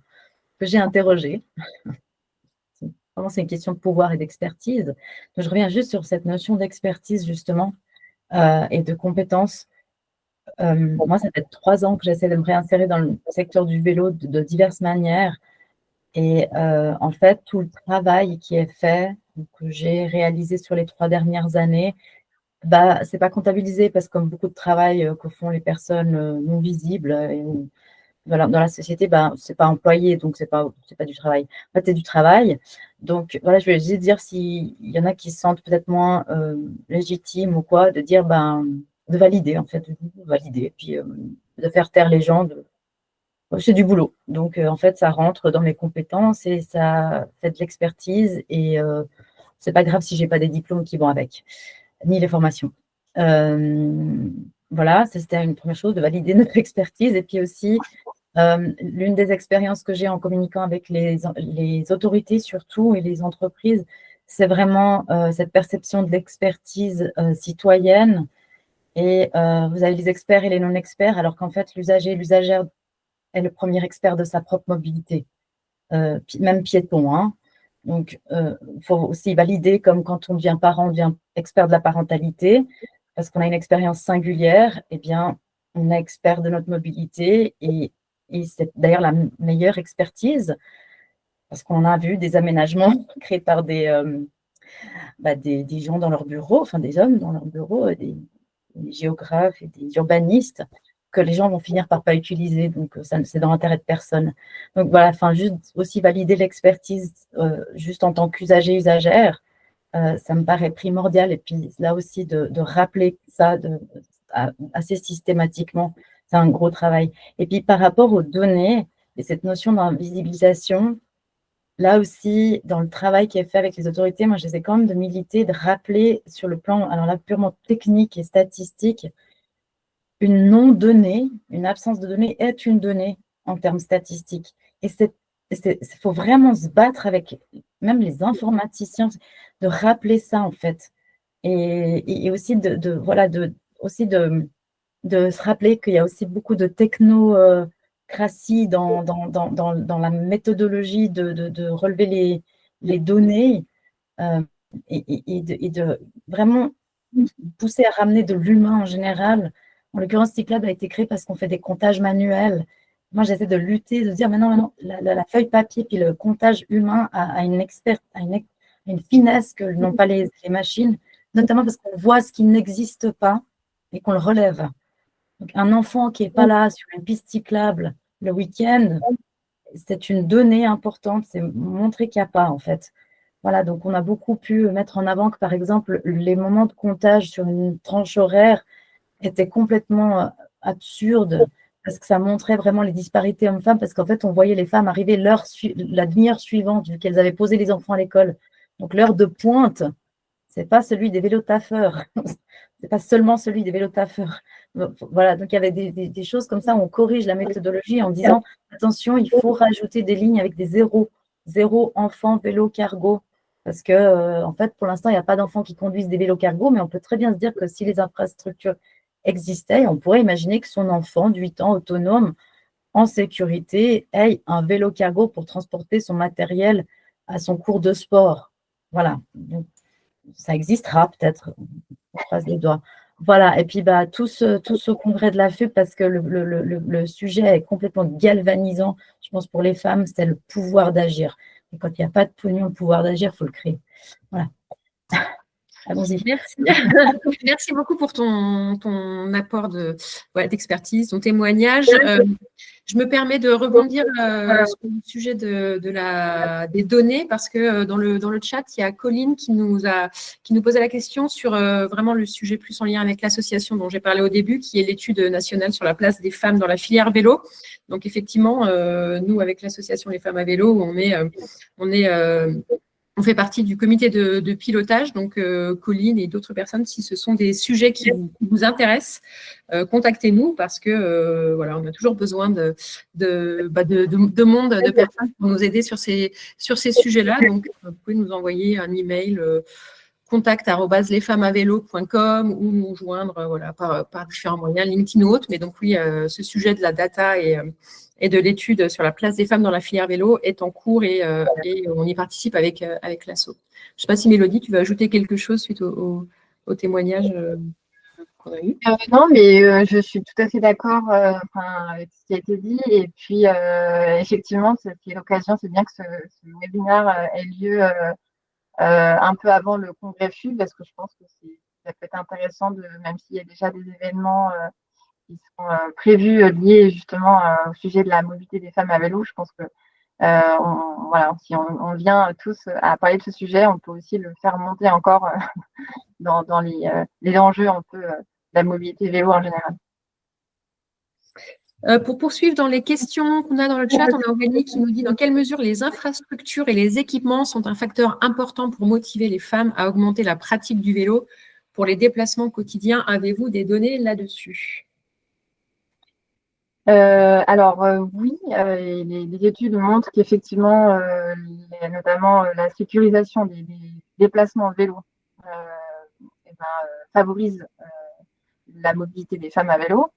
que j'ai interrogé. Vraiment, c'est une question de pouvoir et d'expertise. Donc, je reviens juste sur cette notion d'expertise, justement, et de compétences. Moi, ça fait 3 ans que j'essaie de me réinsérer dans le secteur du vélo de diverses manières. Et en fait, tout le travail qui est fait, que j'ai réalisé sur les 3 dernières années, bah, c'est pas comptabilisé parce que comme beaucoup de travail que font les personnes non visibles et voilà, dans la société, ben, c'est pas employé, donc c'est pas du travail. En fait, c'est du travail. Donc voilà, je vais juste dire s'il y en a qui se sentent peut-être moins légitimes ou quoi, de dire ben de valider en fait, de valider, puis de faire taire les gens. C'est du boulot. Donc en fait, ça rentre dans mes compétences et ça fait de l'expertise et c'est pas grave si j'ai pas des diplômes qui vont avec, ni les formations. Voilà, ça c'était une première chose, de valider notre expertise. Et puis aussi, l'une des expériences que j'ai en communiquant avec les autorités surtout et les entreprises, c'est vraiment cette perception de l'expertise citoyenne. Et vous avez les experts et les non-experts, alors qu'en fait, l'usager et l'usagère est le premier expert de sa propre mobilité, même piéton, hein. Donc, il faut aussi valider, comme quand on devient parent, on devient expert de la parentalité, parce qu'on a une expérience singulière, eh bien, on est expert de notre mobilité et c'est d'ailleurs la meilleure expertise, parce qu'on a vu des aménagements créés par des gens dans leur bureau, enfin des hommes dans leur bureau, des géographes et des urbanistes, que les gens vont finir par pas utiliser, donc ça, c'est dans l'intérêt de personne. Donc voilà, enfin juste aussi valider l'expertise juste en tant qu'usager, usagère, ça me paraît primordial. Et puis là aussi de rappeler ça assez systématiquement, c'est un gros travail. Et puis par rapport aux données et cette notion d'invisibilisation, là aussi, dans le travail qui est fait avec les autorités, moi j'essaie quand même de militer, de rappeler sur le plan, alors là purement technique et statistique, une non-donnée, une absence de données est une donnée en termes statistiques. Et il faut vraiment se battre avec même les informaticiens, de rappeler ça en fait. Et aussi aussi de se rappeler qu'il y a aussi beaucoup de technocratie dans la méthodologie de relever les données et de vraiment pousser à ramener de l'humain en général. En l'occurrence, Cyclable a été créé parce qu'on fait des comptages manuels. Moi, j'essaie de lutter, de dire maintenant, la feuille papier puis le comptage humain a une finesse que n'ont pas les machines, notamment parce qu'on voit ce qui n'existe pas et qu'on le relève. Donc, un enfant qui n'est pas là sur une piste cyclable le week-end, c'est une donnée importante, c'est montrer qu'il n'y a pas en fait. Voilà, donc on a beaucoup pu mettre en avant que, par exemple, les moments de comptage sur une tranche horaire étaient complètement absurdes parce que ça montrait vraiment les disparités hommes-femmes, parce qu'en fait, on voyait les femmes arriver la demi-heure suivante, vu qu'elles avaient posé les enfants à l'école. Donc, l'heure de pointe, ce n'est pas celui des vélotaffeurs. Ce n'est pas seulement celui des vélotaffeurs. Voilà, donc il y avait des choses comme ça où on corrige la méthodologie en disant attention, il faut rajouter des lignes avec des zéros. 0 enfant, vélo, cargo. Parce que, en fait, pour l'instant, il n'y a pas d'enfants qui conduisent des vélos cargo, mais on peut très bien se dire que si les infrastructures existaient, on pourrait imaginer que son enfant de 8 ans, autonome, en sécurité, ait un vélo cargo pour transporter son matériel à son cours de sport. Voilà. Donc, ça existera peut-être, on croise les doigts. Voilà, et puis tout ce congrès de la FUB, parce que le sujet est complètement galvanisant, je pense, pour les femmes, c'est le pouvoir d'agir. Et quand il n'y a pas de pognon, le pouvoir d'agir, il faut le créer. Voilà. Allons-y. Merci. Merci beaucoup pour ton apport d'expertise, ton témoignage. Je me permets de rebondir sur le sujet des données, parce que dans le chat, il y a Colline qui nous posait la question sur vraiment le sujet plus en lien avec l'association dont j'ai parlé au début, qui est l'étude nationale sur la place des femmes dans la filière vélo. Donc effectivement, nous, avec l'association Les Femmes à Vélo, on est On fait partie du comité de pilotage, donc Colline et d'autres personnes, si ce sont des sujets qui vous intéressent, contactez-nous parce que voilà, on a toujours besoin de monde, de personnes pour nous aider sur ces sujets-là. Donc, vous pouvez nous envoyer un email contact@lesfemmesavelo.com ou nous joindre voilà, par différents moyens, LinkedIn ou autres. Mais donc oui, ce sujet de la data et de l'étude sur la place des femmes dans la filière vélo est en cours et on y participe avec l'asso. Je ne sais pas si Mélodie, tu veux ajouter quelque chose suite au témoignage qu'on a eu. Non, mais je suis tout à fait d'accord avec ce qui a été dit. Et puis, effectivement, c'est l'occasion, c'est bien que ce webinaire ait lieu un peu avant le congrès FUB, parce que je pense que ça peut être intéressant, même s'il y a déjà des événements qui sont prévus liés justement au sujet de la mobilité des femmes à vélo. Je pense que voilà, si on vient tous à parler de ce sujet, on peut aussi le faire monter encore dans les enjeux un peu de la mobilité vélo en général. Pour poursuivre dans les questions qu'on a dans le chat, on a Aurélie qui nous dit dans quelle mesure les infrastructures et les équipements sont un facteur important pour motiver les femmes à augmenter la pratique du vélo pour les déplacements quotidiens. Avez-vous des données là-dessus? Alors oui, les études montrent qu'effectivement, notamment la sécurisation des déplacements en vélo favorise la mobilité des femmes à vélo,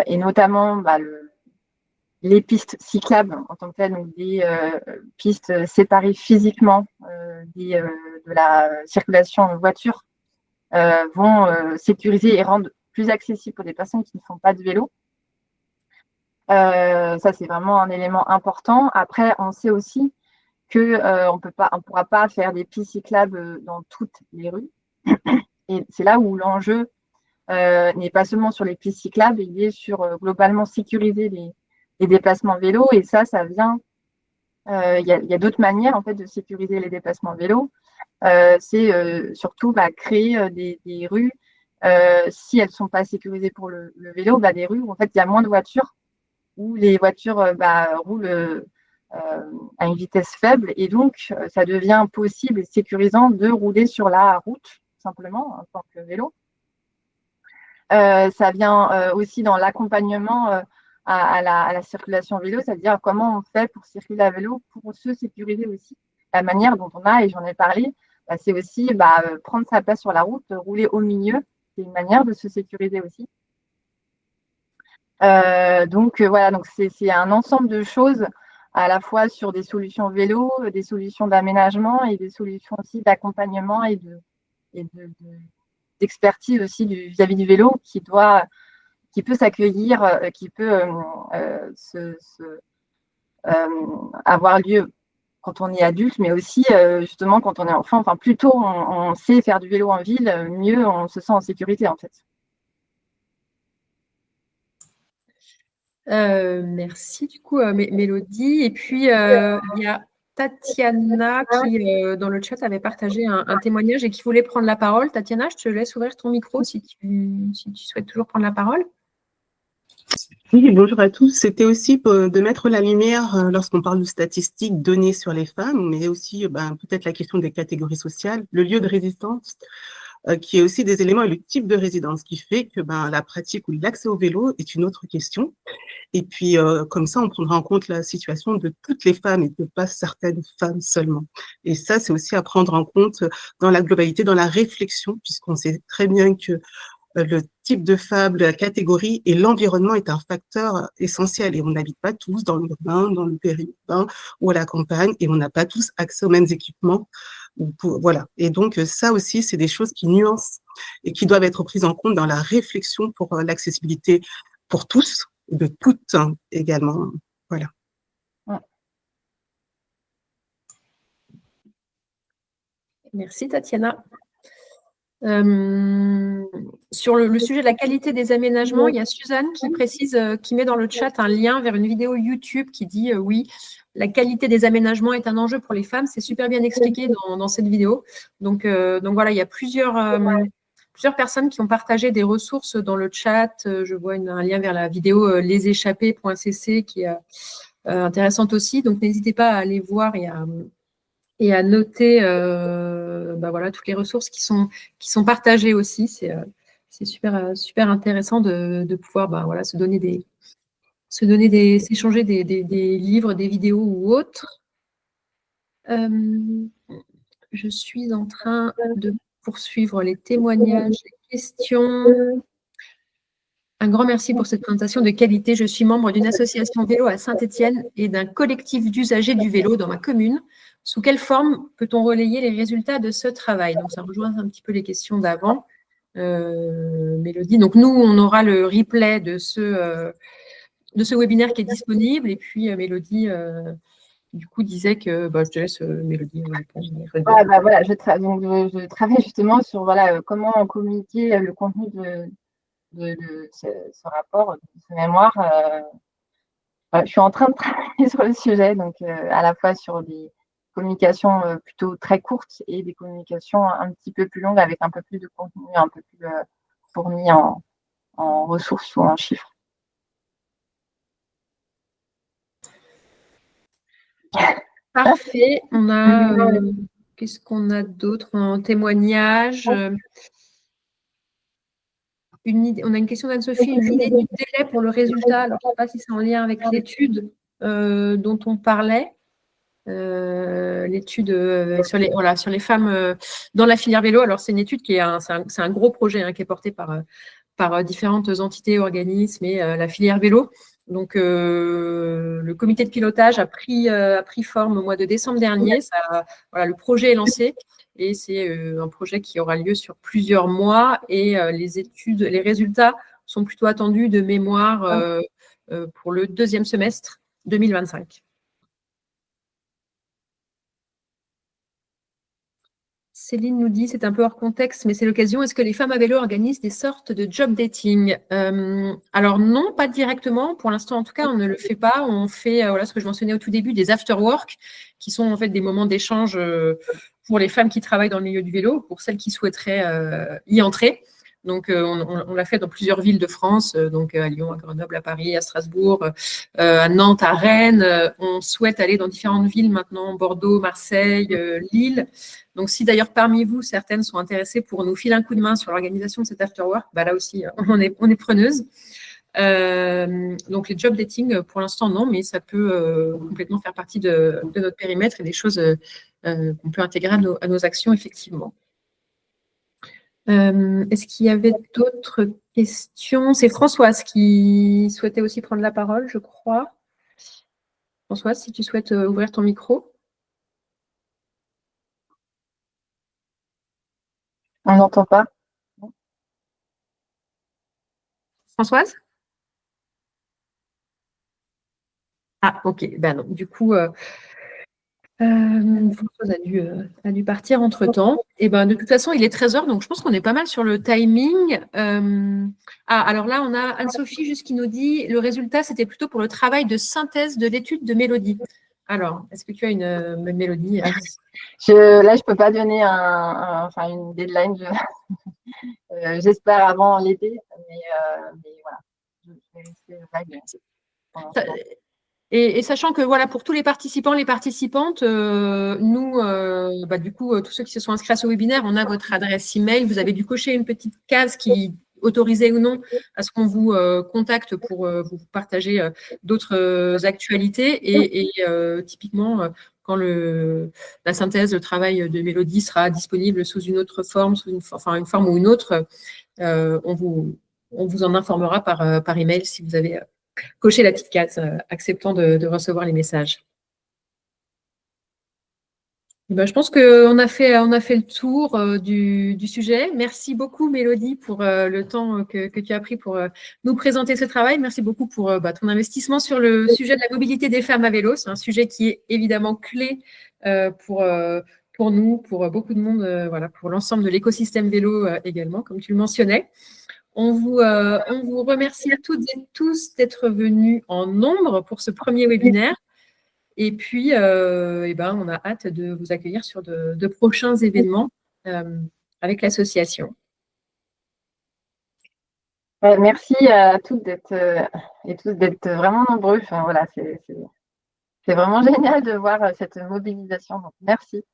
et notamment les pistes cyclables en tant que telles, donc des pistes séparées physiquement de la circulation voiture, vont sécuriser et rendre plus accessible pour des personnes qui ne font pas de vélo. Ça, c'est vraiment un élément important. Après, on sait aussi qu'on ne pourra pas faire des pistes cyclables dans toutes les rues. Et c'est là où l'enjeu n'est pas seulement sur les pistes cyclables, il est sur globalement sécuriser les déplacements vélo. Et ça vient. Il y a d'autres manières en fait de sécuriser les déplacements vélo. C'est surtout créer des rues. Si elles ne sont pas sécurisées pour le vélo, des rues où en fait il y a moins de voitures, où les voitures roulent à une vitesse faible, et donc ça devient possible et sécurisant de rouler sur la route simplement en tant que vélo. Ça vient aussi dans l'accompagnement à la circulation vélo, c'est-à-dire comment on fait pour circuler à vélo, pour se sécuriser aussi. La manière dont on a, et j'en ai parlé, c'est aussi prendre sa place sur la route, rouler au milieu, c'est une manière de se sécuriser aussi. Donc voilà, donc c'est un ensemble de choses à la fois sur des solutions vélo, des solutions d'aménagement et des solutions aussi d'accompagnement et d'expertise aussi vis-à-vis du vélo qui peut s'accueillir, qui peut avoir lieu quand on est adulte, mais aussi justement quand on est enfant. Enfin, plus tôt on sait faire du vélo en ville, mieux on se sent en sécurité en fait. Merci du coup Mélodie. Et puis il y a Tatiana qui dans le chat avait partagé un témoignage et qui voulait prendre la parole. Tatiana, je te laisse ouvrir ton micro si tu souhaites toujours prendre la parole. Oui, bonjour à tous. C'était aussi de mettre la lumière lorsqu'on parle de statistiques données sur les femmes, mais aussi peut-être la question des catégories sociales, le lieu de résidence, qui est aussi des éléments et le type de résidence qui fait que la pratique ou l'accès au vélo est une autre question. Et puis, comme ça, on prendra en compte la situation de toutes les femmes et de pas certaines femmes seulement. Et ça, c'est aussi à prendre en compte dans la globalité, dans la réflexion, puisqu'on sait très bien que le type de femme, la catégorie et l'environnement est un facteur essentiel. Et on n'habite pas tous dans l'urbain, dans le périurbain ou à la campagne, et on n'a pas tous accès aux mêmes équipements. Voilà. Et donc, ça aussi, c'est des choses qui nuancent et qui doivent être prises en compte dans la réflexion pour l'accessibilité pour tous, de toutes également. Voilà. Merci Tatiana. Sur le sujet de la qualité des aménagements, il y a Suzanne qui précise, qui met dans le chat un lien vers une vidéo YouTube qui dit oui, la qualité des aménagements est un enjeu pour les femmes. C'est super bien expliqué dans cette vidéo. Donc voilà, il y a plusieurs personnes qui ont partagé des ressources dans le chat. Je vois un lien vers la vidéo leséchappées.cc qui est intéressante aussi. Donc n'hésitez pas à aller voir et et à noter voilà, toutes les ressources qui sont partagées aussi. C'est super intéressant de pouvoir voilà, s'échanger des livres, des vidéos ou autres. Je suis en train de poursuivre les témoignages, les questions. Un grand merci pour cette présentation de qualité. Je suis membre d'une association vélo à Saint-Étienne et d'un collectif d'usagers du vélo dans ma commune. Sous quelle forme peut-on relayer les résultats de ce travail? Donc, ça rejoint un petit peu les questions d'avant, Mélodie. Donc, nous, on aura le replay de ce webinaire qui est disponible. Et puis, Mélodie, du coup, disait que… je te laisse, Mélodie, répondre. Voilà, je travaille justement sur comment communiquer le contenu de ce rapport, de ce mémoire. Je suis en train de travailler sur le sujet, donc à la fois sur des communications plutôt très courtes et des communications un petit peu plus longues avec un peu plus de contenu, un peu plus fourni en ressources ou en chiffres. Parfait. On a… qu'est-ce qu'on a d'autre en témoignage? On a une question d'Anne-Sophie, une idée du délai pour le résultat. Alors, je ne sais pas si c'est en lien avec l'étude dont on parlait. L'étude sur les femmes dans la filière vélo. Alors, c'est une étude qui est c'est un gros projet qui est porté par différentes entités, organismes et la filière vélo. Donc, le comité de pilotage a pris forme au mois de décembre dernier. Le projet est lancé et c'est un projet qui aura lieu sur plusieurs mois et les résultats sont plutôt attendus de mémoire pour le deuxième semestre 2025. Céline nous dit, c'est un peu hors contexte, mais c'est l'occasion. Est-ce que les femmes à vélo organisent des sortes de job dating? Alors non, pas directement. Pour l'instant, en tout cas, on ne le fait pas. On fait, ce que je mentionnais au tout début, des after-work, qui sont en fait des moments d'échange pour les femmes qui travaillent dans le milieu du vélo, pour celles qui souhaiteraient y entrer. Donc, on l'a fait dans plusieurs villes de France, donc à Lyon, à Grenoble, à Paris, à Strasbourg, à Nantes, à Rennes. On souhaite aller dans différentes villes maintenant, Bordeaux, Marseille, Lille. Donc, si d'ailleurs parmi vous, certaines sont intéressées pour nous filer un coup de main sur l'organisation de cet afterwork, là aussi, on est preneuse. Donc, les job dating, pour l'instant, non, mais ça peut complètement faire partie de notre périmètre et des choses qu'on peut intégrer à nos actions, effectivement. Est-ce qu'il y avait d'autres questions? C'est Françoise qui souhaitait aussi prendre la parole, je crois. Françoise, si tu souhaites ouvrir ton micro. On n'entend pas. Françoise? Ah, ok. Non. Du coup, Françoise a dû partir entre-temps. Et de toute façon, il est 13h, donc je pense qu'on est pas mal sur le timing. Alors là, on a Anne-Sophie juste qui nous dit le résultat, c'était plutôt pour le travail de synthèse de l'étude de Mélodie. Alors, est-ce que tu as une Mélodie? Là, je ne peux pas donner une deadline. J'espère avant l'été, mais voilà. Je vais rester vague. Et sachant que pour tous les participants, les participantes, nous, du coup, tous ceux qui se sont inscrits à ce webinaire, on a votre adresse email. Vous avez dû cocher une petite case qui autorisait ou non à ce qu'on vous contacte pour vous partager d'autres actualités. Et typiquement, quand la synthèse, le travail de Mélodie sera disponible sous une autre forme, une forme ou une autre, on vous en informera par email si vous avez cocher la petite case acceptant de recevoir les messages. Je pense qu'on a fait le tour du sujet. Merci beaucoup, Mélodie, pour le temps que tu as pris pour nous présenter ce travail. Merci beaucoup pour ton investissement sur le sujet de la mobilité des femmes à vélo. C'est un sujet qui est évidemment clé pour nous, pour beaucoup de monde, pour l'ensemble de l'écosystème vélo également, comme tu le mentionnais. On vous remercie toutes et tous d'être venus en nombre pour ce premier webinaire. Et puis, on a hâte de vous accueillir sur de prochains événements avec l'association. Merci à toutes et tous d'être vraiment nombreux. C'est C'est vraiment génial de voir cette mobilisation. Donc, merci.